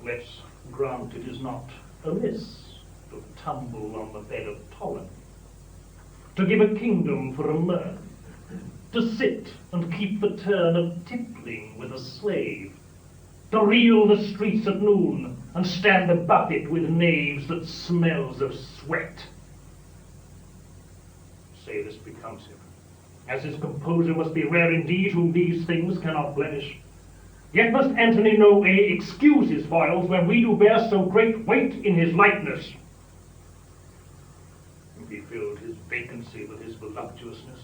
Let's grant it is not amiss to tumble on the bed of Ptolemy, to give a kingdom for a mirth, to sit and keep the turn of tippling with a slave, to reel the streets at noon and stand the buffet with knaves that smells of sweat. Say this becomes him, as his composure must be rare indeed, whom these things cannot blemish. Yet must Antony no way excuse his foils when we do bear so great weight in his likeness. He filled his vacancy with his voluptuousness,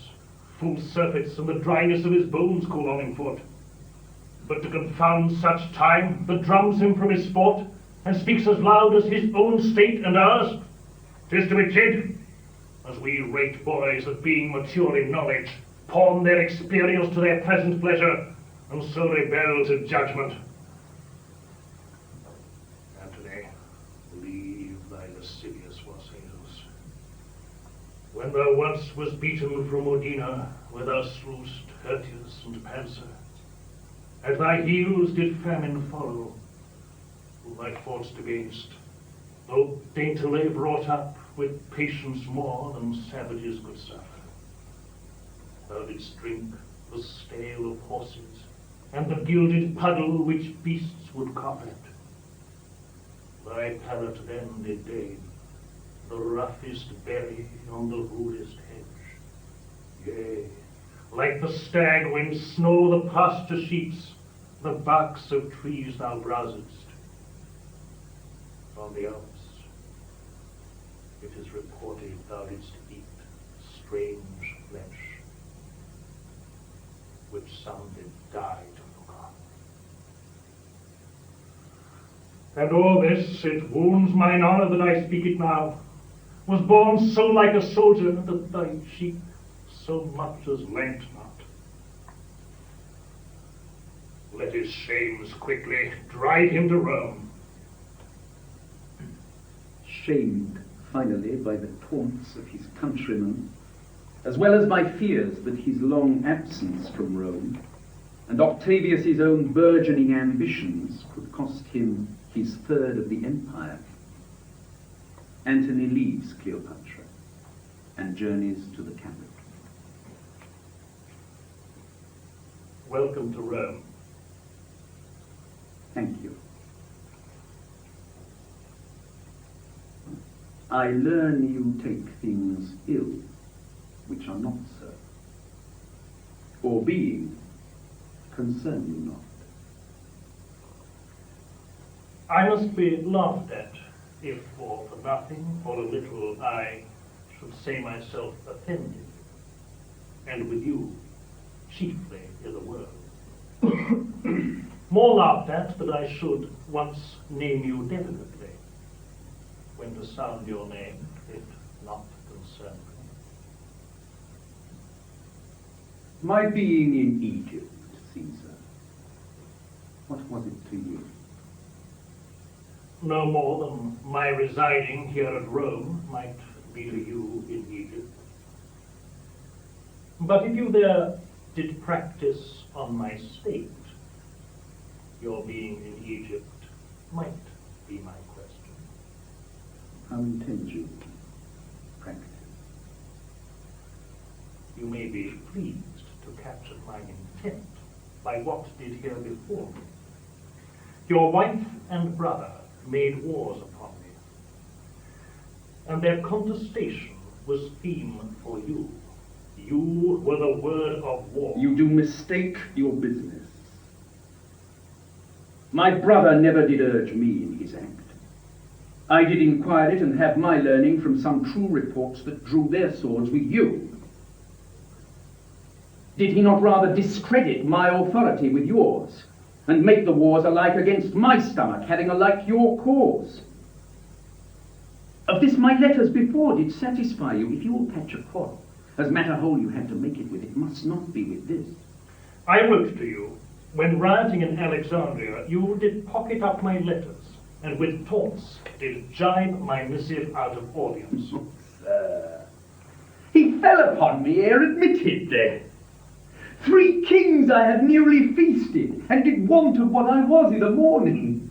full surfeits and the dryness of his bones cool on him foot. But to confound such time that drums him from his sport, and speaks as loud as his own state and ours, 'tis to be chid, as we rate boys that being mature in knowledge, pawn their experience to their present pleasure, and so rebel to judgment. Antony, leave thy lascivious wassails. When thou once was beaten from Modena, where thou slewest Hirtius and Pansa, at thy heels did famine follow, who thy faults debased, though daintily brought up with patience more than savages could suffer. Thou didst drink the stale of horses, and the gilded puddle which beasts would covet. Thy palate then did deign the roughest berry on the rudest hedge. Yea, like the stag when snow the pasture sheets, the barks of trees thou browsest. On the Alps, it is reported thou didst eat strange flesh, which some did die to look on. And all this, it wounds mine honor that I speak it now, was born so like a soldier that thy cheek so much as leant not. Let his shames quickly drive him to Rome. Shamed finally by the taunts of his countrymen, as well as by fears that his long absence from Rome and Octavius's own burgeoning ambitions could cost him his third of the empire, Antony leaves Cleopatra and journeys to the capital. Welcome to Rome. Thank you. I learn you take things ill, which are not so, or being, concern you not. I must be laughed at, if for nothing or a little I should say myself offended, and with you, chiefly in the world. More laughed at that I should once name you definitely, when to sound your name did not concern me. My being in Egypt, Caesar, what was it to you? No more than my residing here at Rome might be to you in Egypt. But if you there did practice on my state, your being in Egypt might be my question. How intend you practice? You may be pleased to capture my intent by what did here before me. Your wife and brother made wars upon me, and their contestation was theme for you. You were the word of war. You do mistake your business. My brother never did urge me in his act. I did inquire it and have my learning from some true reports that drew their swords with you. Did he not rather discredit my authority with yours, and make the wars alike against my stomach, having alike your cause? Of this my letters before did satisfy you. If you will patch a quarrel, as matter whole you had to make it with, it must not be with this. I wrote to you, when rioting in Alexandria, you did pocket up my letters, and with taunts did jibe my missive out of audience. Sir, he fell upon me ere admitted. 3 kings I had newly feasted, and did want of what I was in the morning.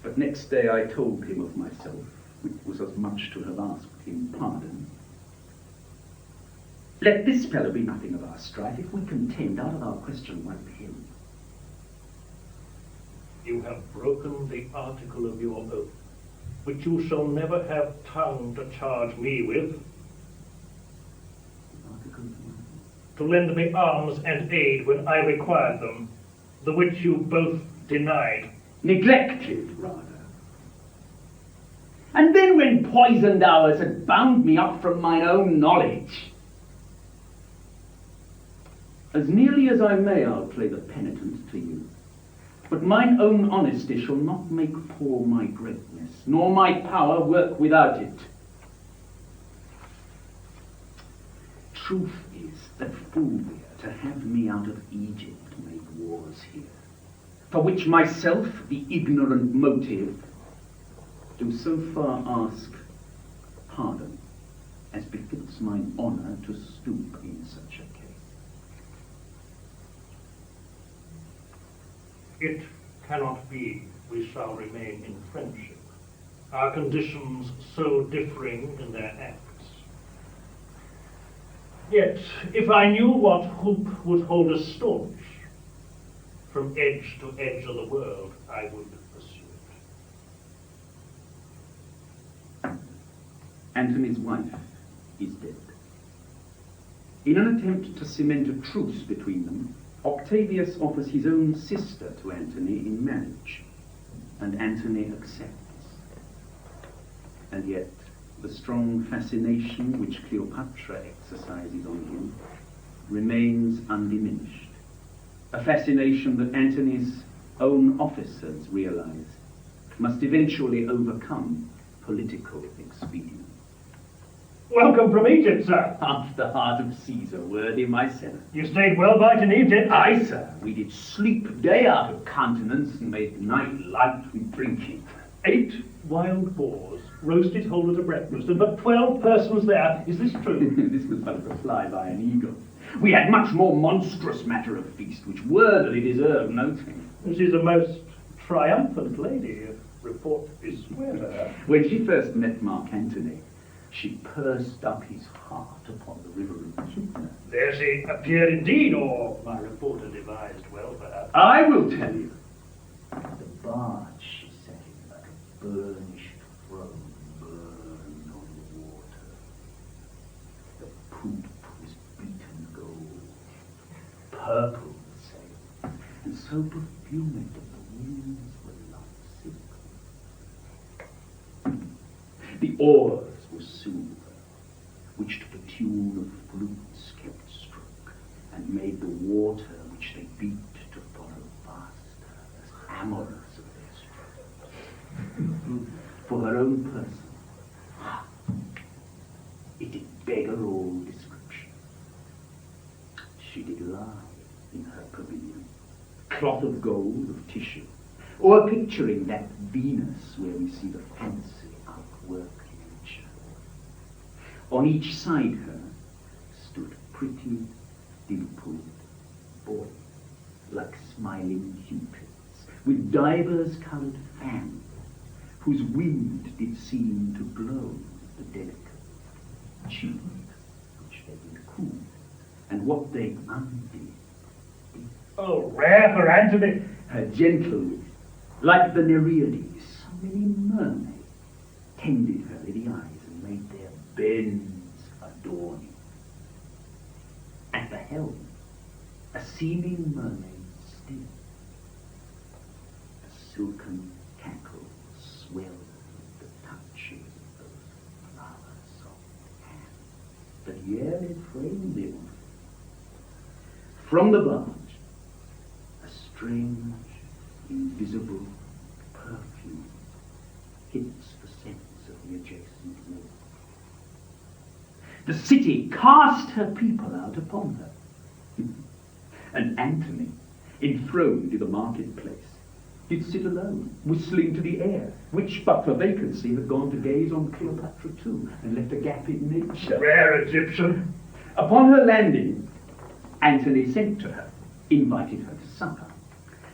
But next day I told him of myself, which was as much to have asked him pardon. Let this fellow be nothing of our strife. If we contend, out of our question wipe him. You have broken the article of your oath, which you shall never have tongue to charge me with, to lend me arms and aid when I required them, the which you both denied. Neglected, rather. And then when poisoned hours had bound me up from mine own knowledge. As nearly as I may, I'll play the penitent to you. But mine own honesty shall not make poor my greatness, nor my power work without it. Truth is that Fulvia, to have me out of Egypt, made wars here, for which myself, the ignorant motive, do so far ask pardon, as befits mine honour to stoop in such a case. It cannot be we shall remain in friendship, our conditions so differing in their acts. Yet, if I knew what hoop would hold us staunch, from edge to edge of the world, I would pursue it. Antony's wife is dead. In an attempt to cement a truce between them, Octavius offers his own sister to Antony in marriage, and Antony accepts. And yet, the strong fascination which Cleopatra exercises on him remains undiminished. A fascination that Antony's own officers realize must eventually overcome political expedience. Welcome from Egypt, sir. Half the heart of Caesar, worthy myself. You stayed well by in Egypt. Aye, sir, we did sleep day out of countenance, and made night light with drinking. 8 wild boars, roasted whole at a breakfast, and but 12 persons there. Is this true? This was but a fly by an eagle. We had much more monstrous matter of feast, which worthily deserved noting. She's a most triumphant lady. report is well. When she first met Mark Antony, she pursed up his heart upon the river of Kidna. There she appeared indeed, or my reporter devised well, perhaps. I will tell you. The barge she sat in like a burnished throne burned on the water. The poop was beaten gold, purple the sail, and so perfumed that the winds were lovesick. The oars were silver, which to the tune of flutes kept stroke, and made the water which they beat to follow faster, as amorous of their stroke. For her own person, it did beggar all description. She did lie in her pavilion, cloth of gold, of tissue, or picturing that Venus where we see the fancy outwork nature. On each side her stood pretty, dimpled boys, like smiling cupids, with divers coloured fans, whose wind did seem to blow the delicate cheek, which they did cool, and what they undid. Oh, rare for Antony! Her gentle wit, like the Nereides, so many mermaids, tended her in the eyes and made their bends adorning. At the helm, a seeming mermaid still. The silken cackle swelled with the touches of those flower-soft hands that yearly framed the orphan. From the barge, a strange, invisible perfume hits the sense of the adjacent wall. The city cast her people out upon her. And Antony, enthroned in the marketplace, did sit alone, whistling to the air, which but for vacancy had gone to gaze on Cleopatra too, and left a gap in nature. Rare Egyptian! Upon her landing, Antony sent to her, invited her to supper.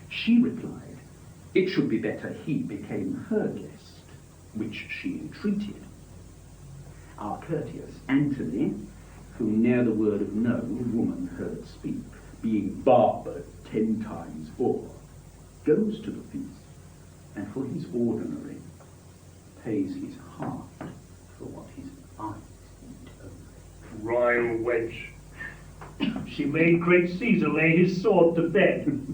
She replied, it should be better he became her guest, which she entreated. Our courteous Antony, whom ne'er the word of no woman heard speak, being barbered 10 times o'er, goes to the feast, and for his ordinary, pays his heart for what his eyes eat only. Royal wench. She made great Caesar lay his sword to bed.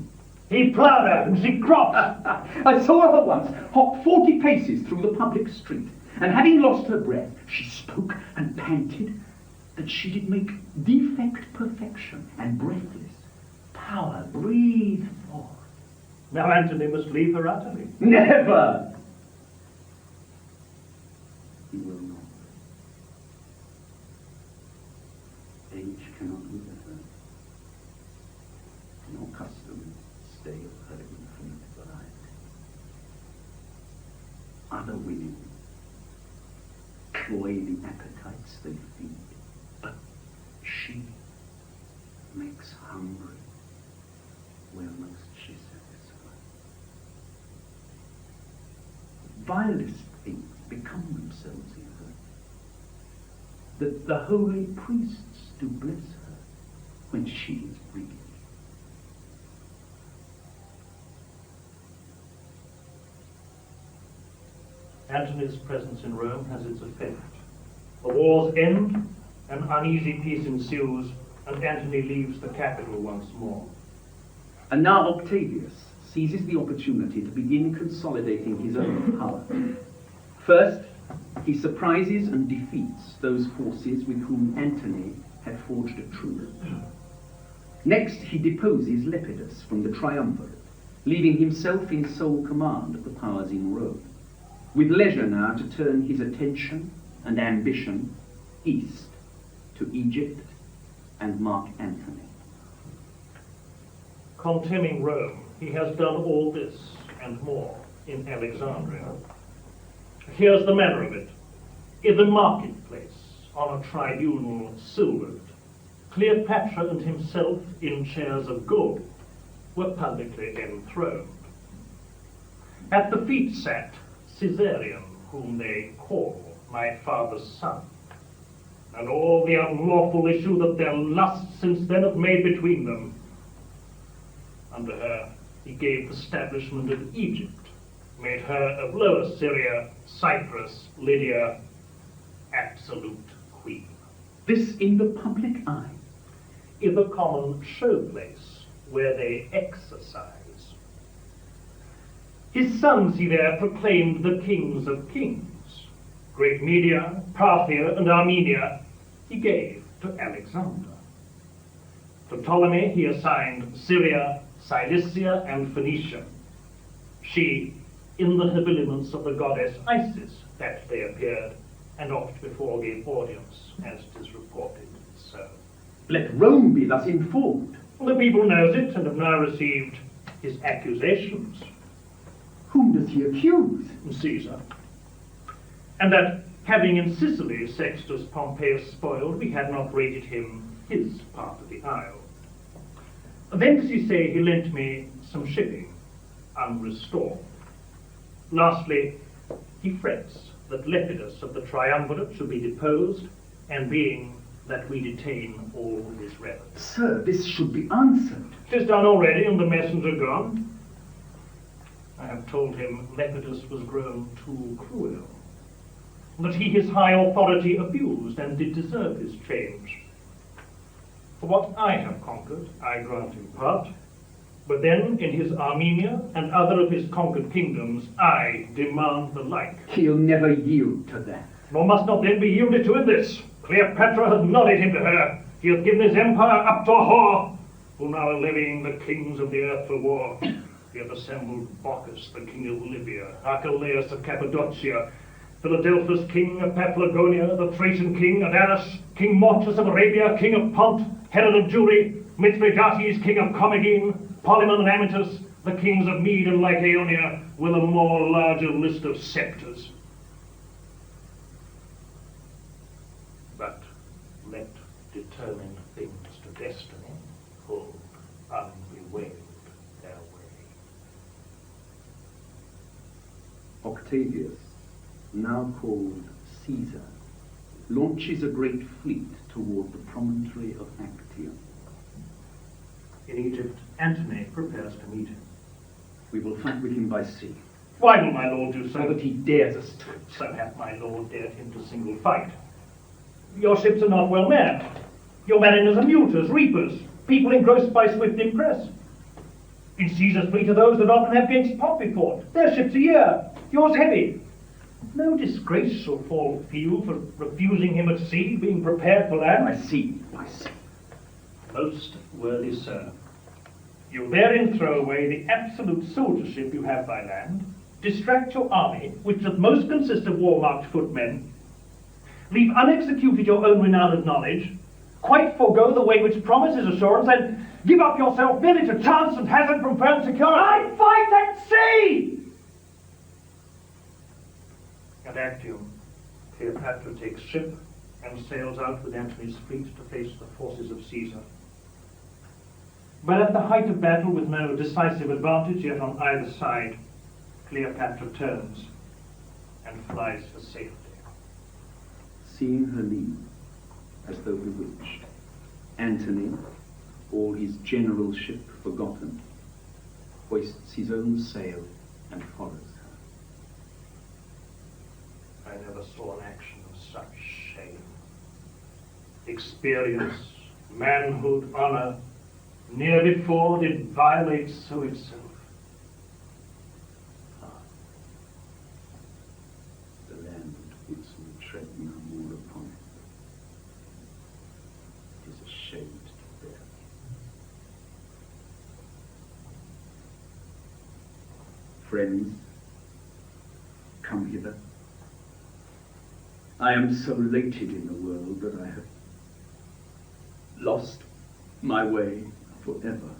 He ploughed her and she cropped. I saw her once hop 40 paces through the public street, and having lost her breath, she spoke and panted that she did make defect perfection, and breathless power breathe forth. Now Antony must leave her utterly. Never! He will not. Age cannot wither her, nor custom stale her infinite variety. Other women cloy the appetites they feed, but she makes hungry where most she satisfies. Vilest things become themselves in her, that the holy priests do bless her when she is breathing. Antony's presence in Rome has its effect. The wars end, an uneasy peace ensues, and Antony leaves the capital once more. And now Octavius seizes the opportunity to begin consolidating his own power. First, he surprises and defeats those forces with whom Antony had forged a truce. Next, he deposes Lepidus from the triumvirate, leaving himself in sole command of the powers in Rome, with leisure now to turn his attention and ambition east to Egypt and Mark Antony. Contemning Rome, he has done all this and more in Alexandria. Here's the manner of it. In the marketplace, on a tribunal silvered, Cleopatra and himself in chairs of gold were publicly enthroned. At the feet sat Caesarion, whom they call my father's son, and all the unlawful issue that their lusts since then have made between them. Under her he gave the establishment of Egypt, made her of Lower Syria, Cyprus, Lydia, absolute queen. This in the public eye? In the common showplace, where they exercise. His sons he there proclaimed the kings of kings. Great Media, Parthia, and Armenia he gave to Alexander. To Ptolemy he assigned Syria, Cilicia, and Phoenicia. She, in the habiliments of the goddess Isis, that day appeared, and oft before gave audience, as 'tis reported so. Let Rome be thus informed. The people knows it, and have now received his accusations. Whom does he accuse? Caesar. And that, having in Sicily Sextus Pompeius spoiled, we had not rated him his part of the isle. Then does he say he lent me some shipping, unrestored. Lastly, he frets that Lepidus of the Triumvirate should be deposed, and being that we detain all his relics. Sir, this should be answered. 'Tis done already, and the messenger gone. I have told him Lepidus was grown too cruel, that he his high authority abused, and did deserve his change. For what I have conquered, I grant in part, but then in his Armenia and other of his conquered kingdoms, I demand the like. He'll never yield to that. Nor must not then be yielded to in this. Cleopatra hath nodded him to her. He hath given his empire up to a whore, who now are levying the kings of the earth for war. He hath assembled Bocchus, the king of Libya, Archelaus of Cappadocia, Philadelphus, king of Paphlagonia, the Thracian king, Adarus, King Mortus of Arabia, king of Pont, Herod of Jewry, Mithridates, king of Commagene, Polemon and Amytus, the kings of Mede and Lycaonia, with a more larger list of scepters. But let determined things to destiny hold unbewailed their way. Octavius, now called Caesar, launches a great fleet toward the promontory of Actium. In Egypt, Antony prepares to meet him. We will fight with him by sea. Why will my lord do so? So that he dares us to it. So hath my lord dared him to single fight. Your ships are not well manned. Your mariners are muters, reapers, people engrossed by swift impress. In Caesar's fleet are those that often have gainst Pompey fought. Their ships a year, yours heavy. No disgrace shall fall to you for refusing him at sea, being prepared for land. I see. Most worthy sir, you therein throw away the absolute soldiership you have by land, distract your army, which at most consists of war-marked footmen, leave unexecuted your own renowned knowledge, quite forego the way which promises assurance, and give up yourself merely to chance and hazard from firm security. I fight at sea! At Actium, Cleopatra takes ship and sails out with Antony's fleet to face the forces of Caesar. But at the height of battle, with no decisive advantage yet on either side, Cleopatra turns and flies for safety. Seeing her leave, as though bewitched, Antony, all his generalship forgotten, hoists his own sail and follows her. I never saw an action of such shame. Experience, manhood, honor, ne'er before did violate so itself. The land bids me tread no more upon it. It is a shame to bear. Friends, come hither. I am so elated in the world that I have lost my way forever.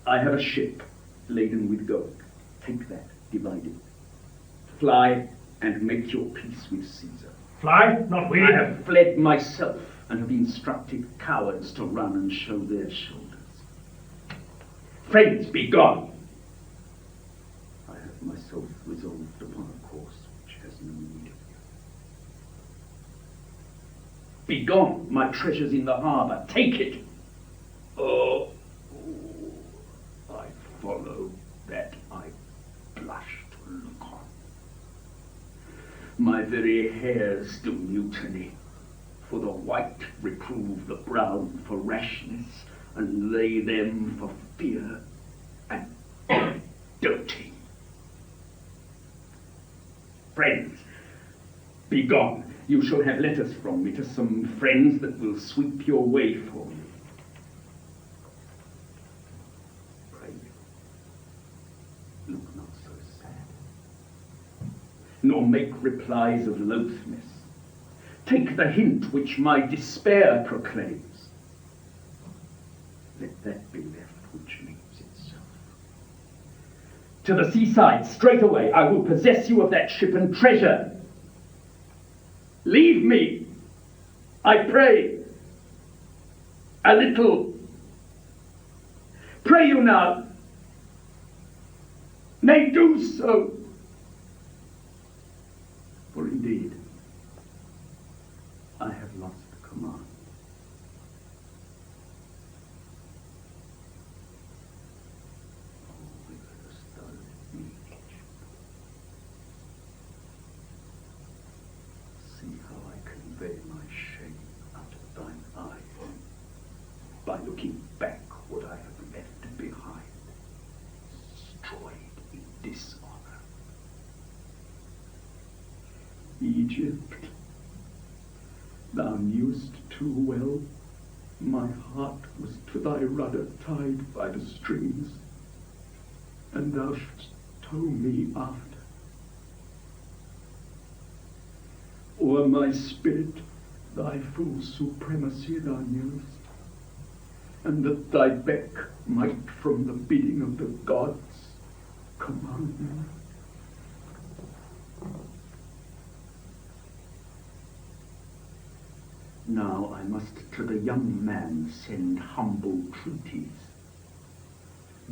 I have a ship laden with gold. Take that, divide it. Fly and make your peace with Caesar. Fly, not we. I have fled myself and have instructed cowards to run and show their shoulders. Friends, be gone. Begone, my treasure's in the harbour. Take it. Oh, I follow that I blush to look on. My very hairs do mutiny, for the white reprove the brown for rashness, and lay them for fear and doting. Friends, begone. You shall have letters from me to some friends that will sweep your way for you. Pray, look not so sad, nor make replies of loathness. Take the hint which my despair proclaims. Let that be left which leaves itself. To the seaside, straight away, I will possess you of that ship and treasure. Leave me, I pray, a little. Pray you now, nay, do so. For indeed, I have lost the command. Oh, whither thou let me get you. See how I convey my shame out of thine eye, by looking back what I have left behind, destroyed in dishonor. Egypt, thou knewest too well, my heart was to thy rudder tied by the strings, and thou shouldst tow me after. O'er my spirit thy full supremacy thou knewest, and that thy beck might from the bidding of the gods command me. Now I must to the young man send humble treaties,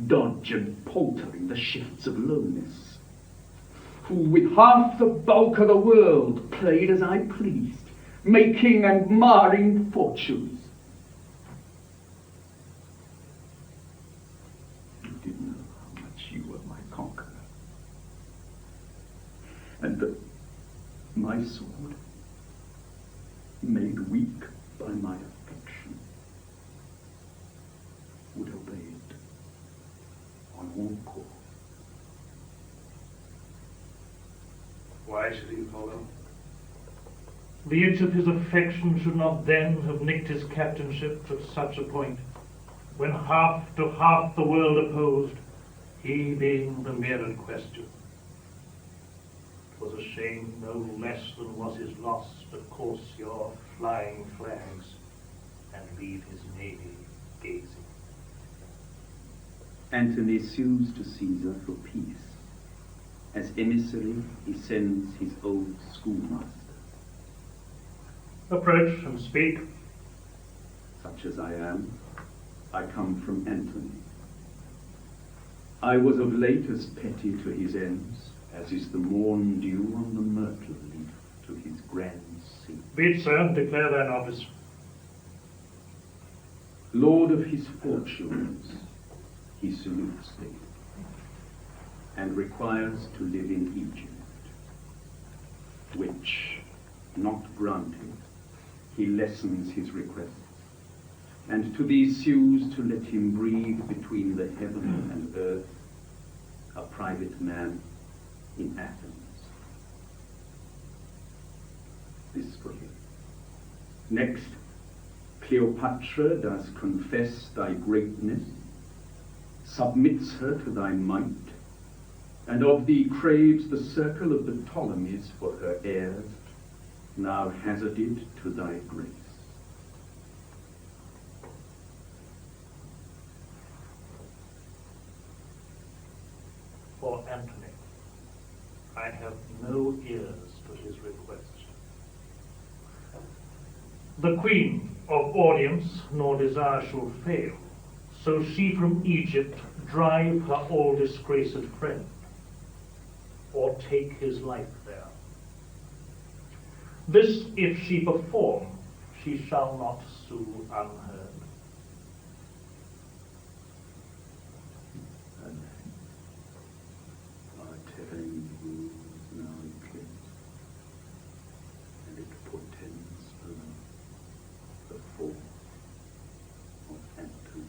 dodge and palter in the shifts of lowness, who with half the bulk of the world played as I pleased, making and marring fortunes. You did know how much you were my conqueror, and that my sword, made weak by my affection, would obey it on all call. Why should he follow? The itch of his affection should not then have nicked his captainship to such a point, when half to half the world opposed, he being the mirrored question. 'Twas a shame no less than was his loss to course your flying flags and leave his navy gazing. Antony sues to Caesar for peace. As emissary, he sends his old schoolmaster. Approach and speak. Such as I am, I come from Antony. I was of late as petty to his ends, as is the morn dew on the myrtle leaf to his grand sea. Be it so, and declare thine office. Lord of his fortunes, he salutes thee, and requires to live in Egypt, which, not granted, he lessens his requests, and to thee sues to let him breathe between the heaven and earth, a private man in Athens. This for you. Next, Cleopatra does confess thy greatness, submits her to thy might, and of thee craves the circle of the Ptolemies for her heirs, now hazarded to thy grace. For Antony, I have no ears to his request. The queen of audience nor desire shall fail, so she from Egypt drive her all disgraced friend, or take his life there. This if she perform, he shall not sue unheard. And our terrain is now eclipsed, and it portends alone the fall of Antony.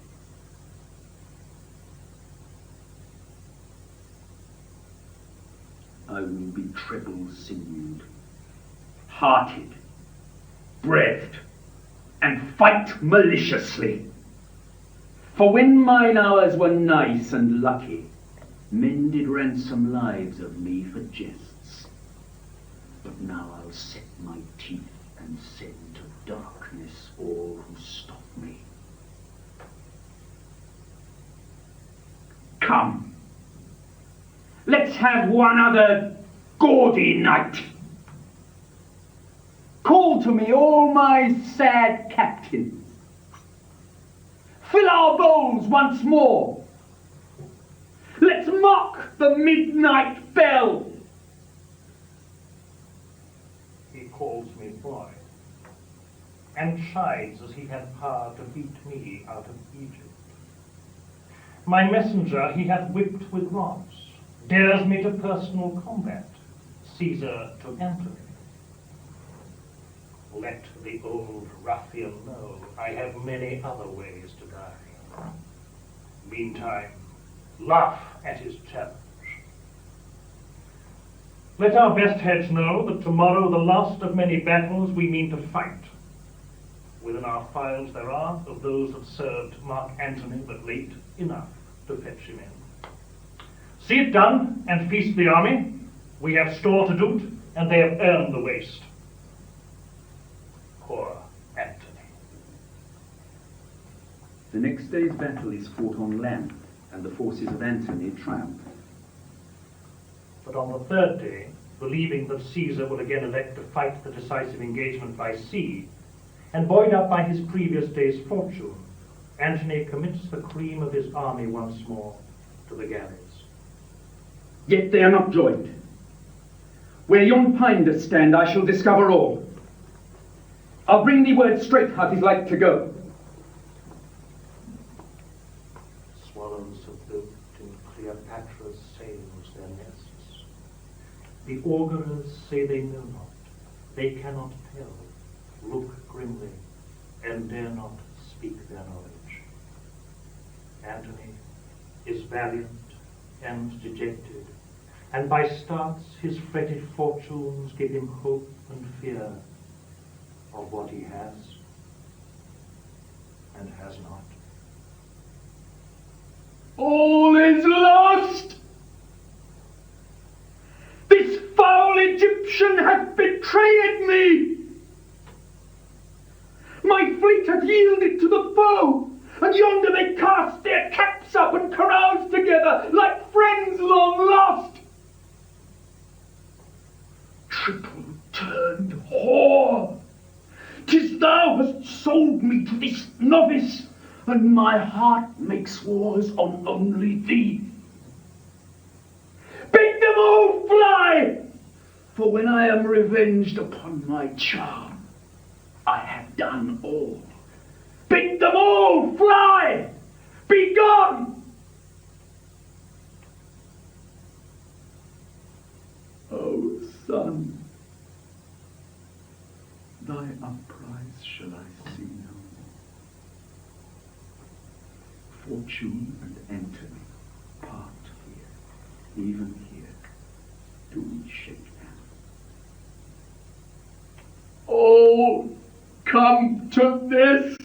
I will be treble-sinewed, Hearted, breathed, and fight maliciously. For when mine hours were nice and lucky, men did ransom lives of me for jests. But now I'll set my teeth and send to darkness all who stop me. come, let's have one other gaudy night. Call to me all my sad captains. Fill our bowls once more. Let's mock the midnight bell. He calls me boy, and chides as he had power to beat me out of Egypt. My messenger he hath whipped with rods, dares me to personal combat, Caesar to Antony. Let the old ruffian know I have many other ways to die. Meantime, laugh at his challenge. Let our best heads know that tomorrow, the last of many battles, we mean to fight. Within our files there are, of those that served Mark Antony but late, enough to fetch him in. See it done, and feast the army. We have store to do't, and they have earned the waste. Poor Antony. The next day's battle is fought on land, and the forces of Antony triumph. But on the third day, believing that Caesar will again elect to fight the decisive engagement by sea, and buoyed up by his previous day's fortune, Antony commits the cream of his army once more to the galleys. Yet they are not joined. Where yon pine doth stand, I shall discover all. I'll bring thee word straight how 'tis like to go. Swallows have built in Cleopatra's sails their nests. The auguries say they know not, they cannot tell, look grimly, and dare not speak their knowledge. Antony is valiant and dejected, and by starts his fretted fortunes give him hope and fear of what he has and has not. All is lost! This foul Egyptian hath betrayed me! My fleet hath yielded to the foe, and yonder they cast their caps up and carouse together like friends long lost. Triple-turned whore! 'Tis thou hast sold me to this novice, and my heart makes wars on only thee. Bid them all fly, for when I am revenged upon my charm, I have done all. Bid them all fly! Be gone! O son, thy uprise shall I see no more. Fortune and Antony part here, even here, do we shake hands. Oh, come to this!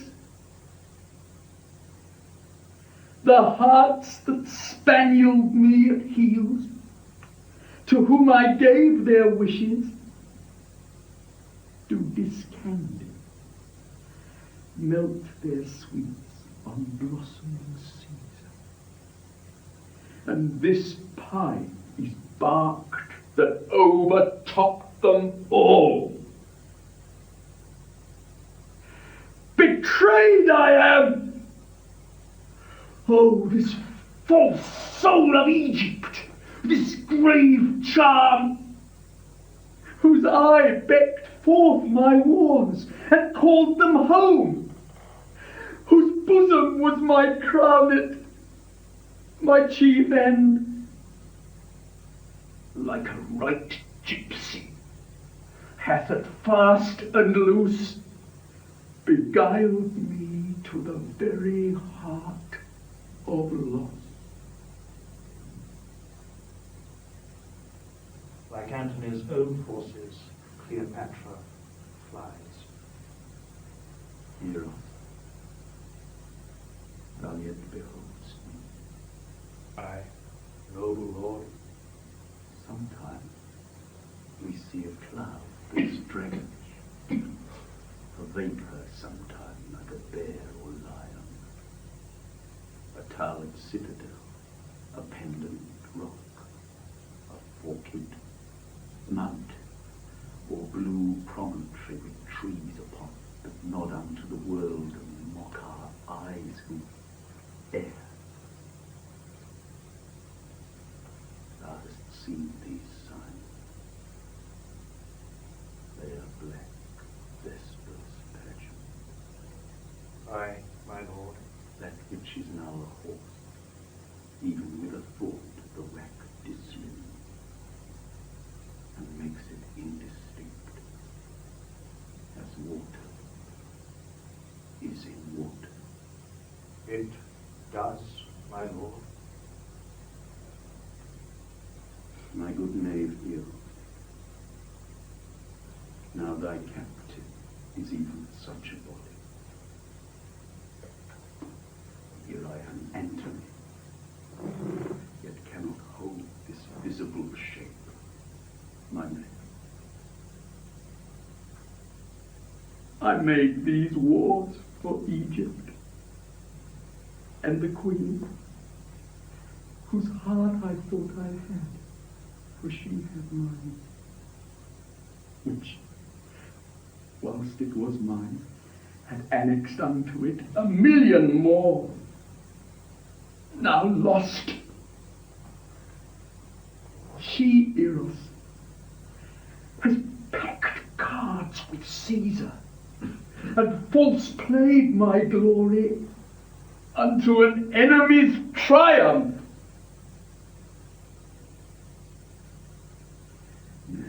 The hearts that spanieled me at heels, to whom I gave their wishes, do discandid, melt their sweets on blossoming Caesar. And this pine is barked that overtopped them all. Betrayed I am! Oh, this false soul of Egypt, this grave charm, whose eye becked forth my wars and called them home, whose bosom was my crownet, my chief end. Like a right gypsy, hath at fast and loose beguiled me to the very heart of loss. Like Antony's own forces, Cleopatra flies. Eros, thou yet beholdest me. Aye, noble lord. Sometimes we see a cloud that's strange, a vapor sometime like a bear or lion, a towered citadel, a pendant rock, a forked mount, or blue promontory with trees upon it that nod unto the world and mock our eyes with air. Thou hast seen these signs. They are black vespers pageant. Aye, my lord. That which is now a horse, even with a thought the rack dislimns, and makes it indistinct, as water is in water. It does, my lord. My good knave Eros, now thy captive is even such a body. Here I am, Antony, yet cannot hold this visible shape, my name. I made these wars for Egypt and the queen, whose heart I thought I had, for she had mine, which, whilst it was mine, had annexed unto it 1,000,000 more, now lost. She, Eros, has packed cards with Caesar, and false played my glory unto an enemy's triumph. Nay,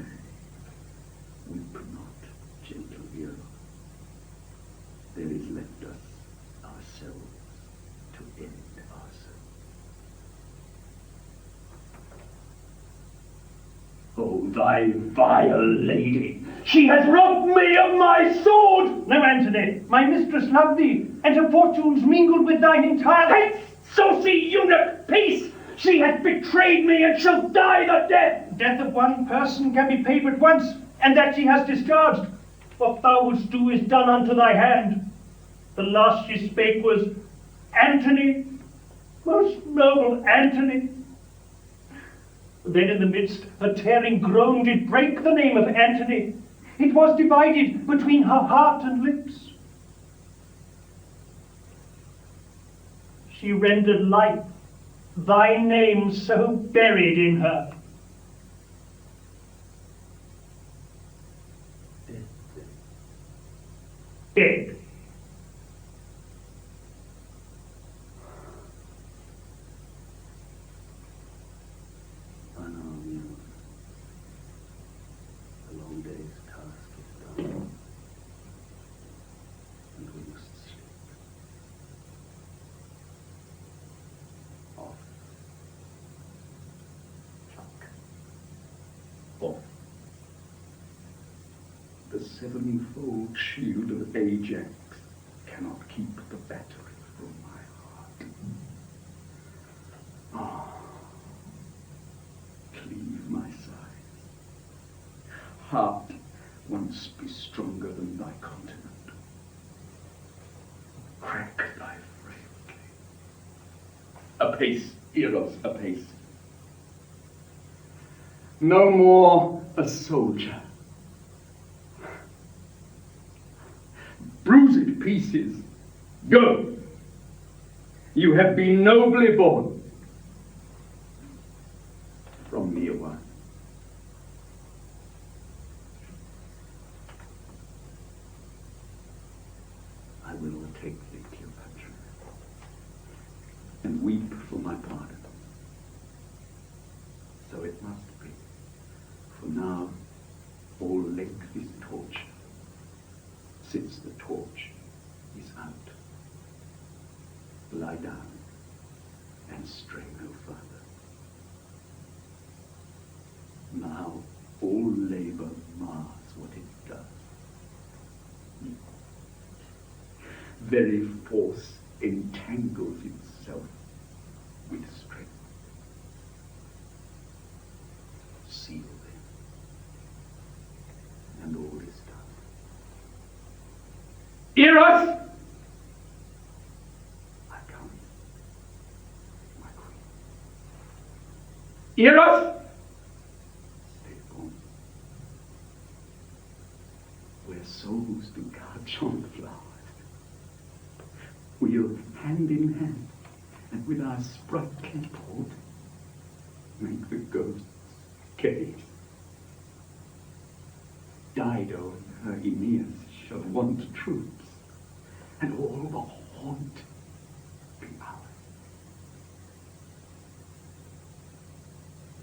weep not, gentle Eros. There is left us ourselves to end ourselves. Oh, thy vile lady! She has robbed me of my sword! No, Antony, my mistress loved thee, and her fortunes mingled with thine entirely. Hence, saucy eunuch, peace! She hath betrayed me and shall die the death! Death of one person can be paid but once, and that she has discharged. What thou wouldst do is done unto thy hand. The last she spake was, Antony, most noble Antony. Then in the midst, a tearing groan did break the name of Antony. It was divided between her heart and lips. She rendered life, thy name so buried in her. Dead. The long day's task is done, and we must sleep. Off. Chuck. Off. The sevenfold shield of Ajax cannot keep the battery from my heart. Ah, cleave my sides. Heart, once be stronger than thy continent. Crack thy frailty. Apace, Eros, apace. No more a soldier. Bruise it pieces. Go. You have been nobly born. From me a while. I will overtake thee, Cleopatra, and weep for my pardon. So it must be, for now all length is torture, since the torch is out. Lie down and stray no further. Now all labor mars what it does. Very force entangles itself with strength. Seal them, and all is done. Eros! I come, my queen. Eros! Stay born. Where souls do catch on flowers, we'll hand in hand, and with our sprightly port, make the ghosts gay. Dido and her Aeneas shall want troops, and all the haunt be ours.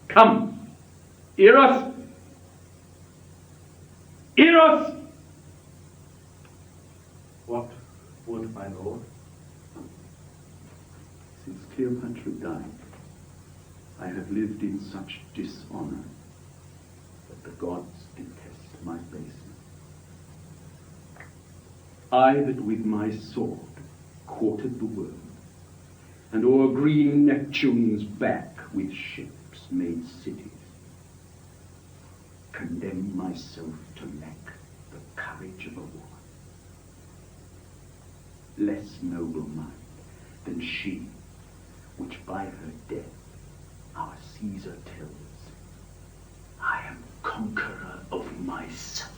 Come, Eros! Eros! What would my lord? Since Cleopatra died, I have lived in such dishonor that the gods detest my baseness. I that with my sword courted the world, and o'er green Neptune's back with ships made cities, condemn myself to lack the courage of a woman, less noble mind than she, which by her death our Caesar tells, I am conqueror of myself.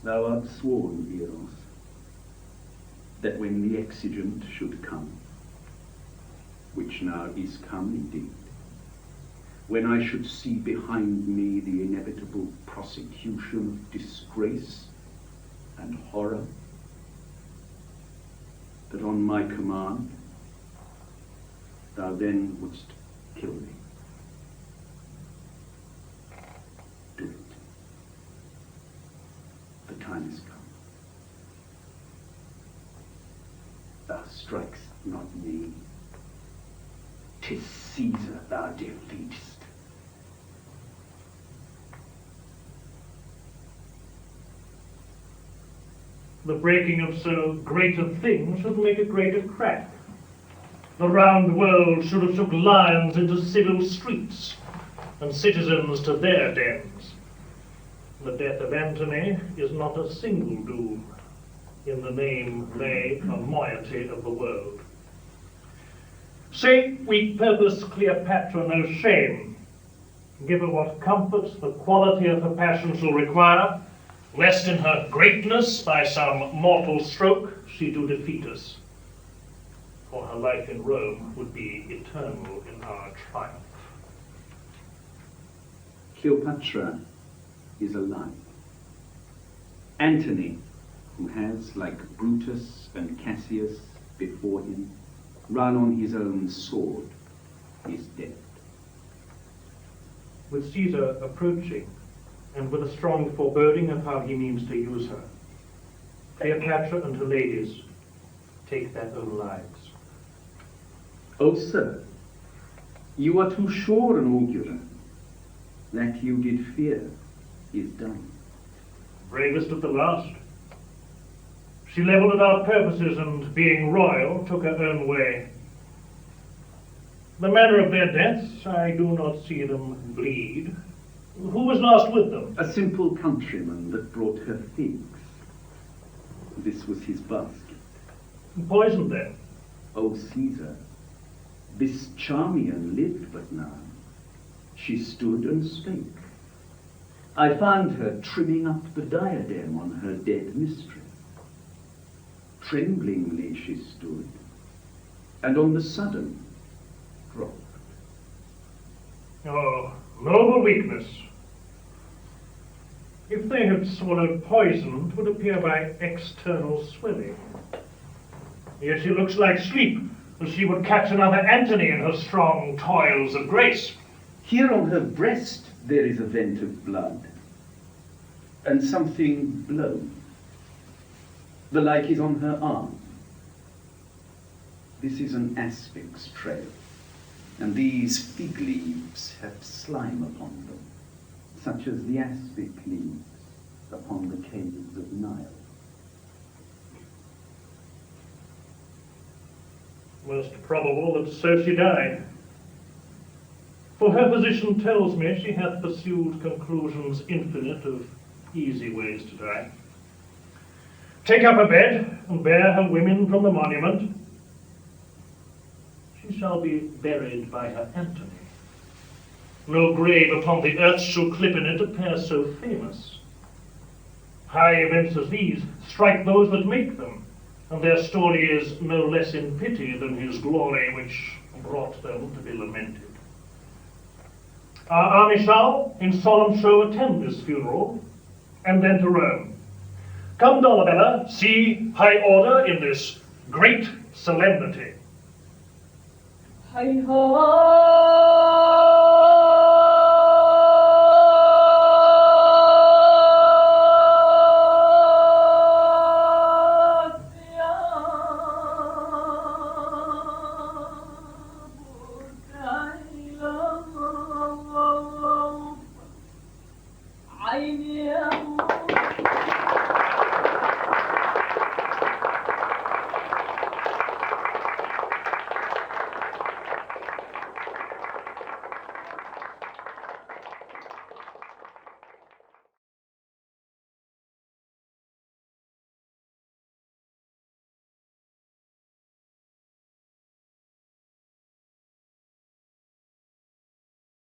Thou art sworn, Eros, that when the exigent should come, which now is come indeed, when I should see behind me the inevitable prosecution of disgrace and horror, that on my command thou then wouldst kill me. Do it. The time is come. Thou strikest not me. 'Tis Caesar thou defeatest. The breaking of so great a thing should make a greater crack. The round world should have took lions into civil streets, and citizens to their dens. The death of Antony is not a single doom. In the name lay a moiety of the world. Say we purpose Cleopatra no shame. Give her what comforts the quality of her passion shall require, lest in her greatness by some mortal stroke she do defeat us. For her life in Rome would be eternal in our triumph. Cleopatra is alive. Antony, who has, like Brutus and Cassius before him, run on his own sword, is dead. With Caesar approaching, and with a strong foreboding of how he means to use her, Cleopatra and her ladies take their own lives. O sir, you are too sure an augurer. That you did fear is done. Bravest of the last. She leveled at our purposes, and being royal, took her own way. The manner of their deaths, I do not see them bleed. Who was last with them? A simple countryman that brought her figs. This was his basket. Poisoned them. O Caesar, this Charmian lived but now. She stood and spake. I found her trimming up the diadem on her dead mistress. Tremblingly she stood, and on the sudden dropped. Oh, noble weakness. If they had swallowed poison, it would appear by external swelling. Yet she looks like sleep, and she would catch another Antony in her strong toils of grace. Here on her breast there is a vent of blood, and something blown. The like is on her arm. This is an aspic's trail, and these fig leaves have slime upon them, such as the aspic leaves upon the caves of Nile. Most probable that so she died. For her physician tells me she hath pursued conclusions infinite of easy ways to die. Take up her bed, and bear her women from the monument. She shall be buried by her Antony. No grave upon the earth shall clip in it a pair so famous. High events as these strike those that make them, and their story is no less in pity than his glory which brought them to be lamented. Our army shall, in solemn show, attend this funeral, and then to Rome. Come, Dolabella, see high order in this great solemnity. Idea.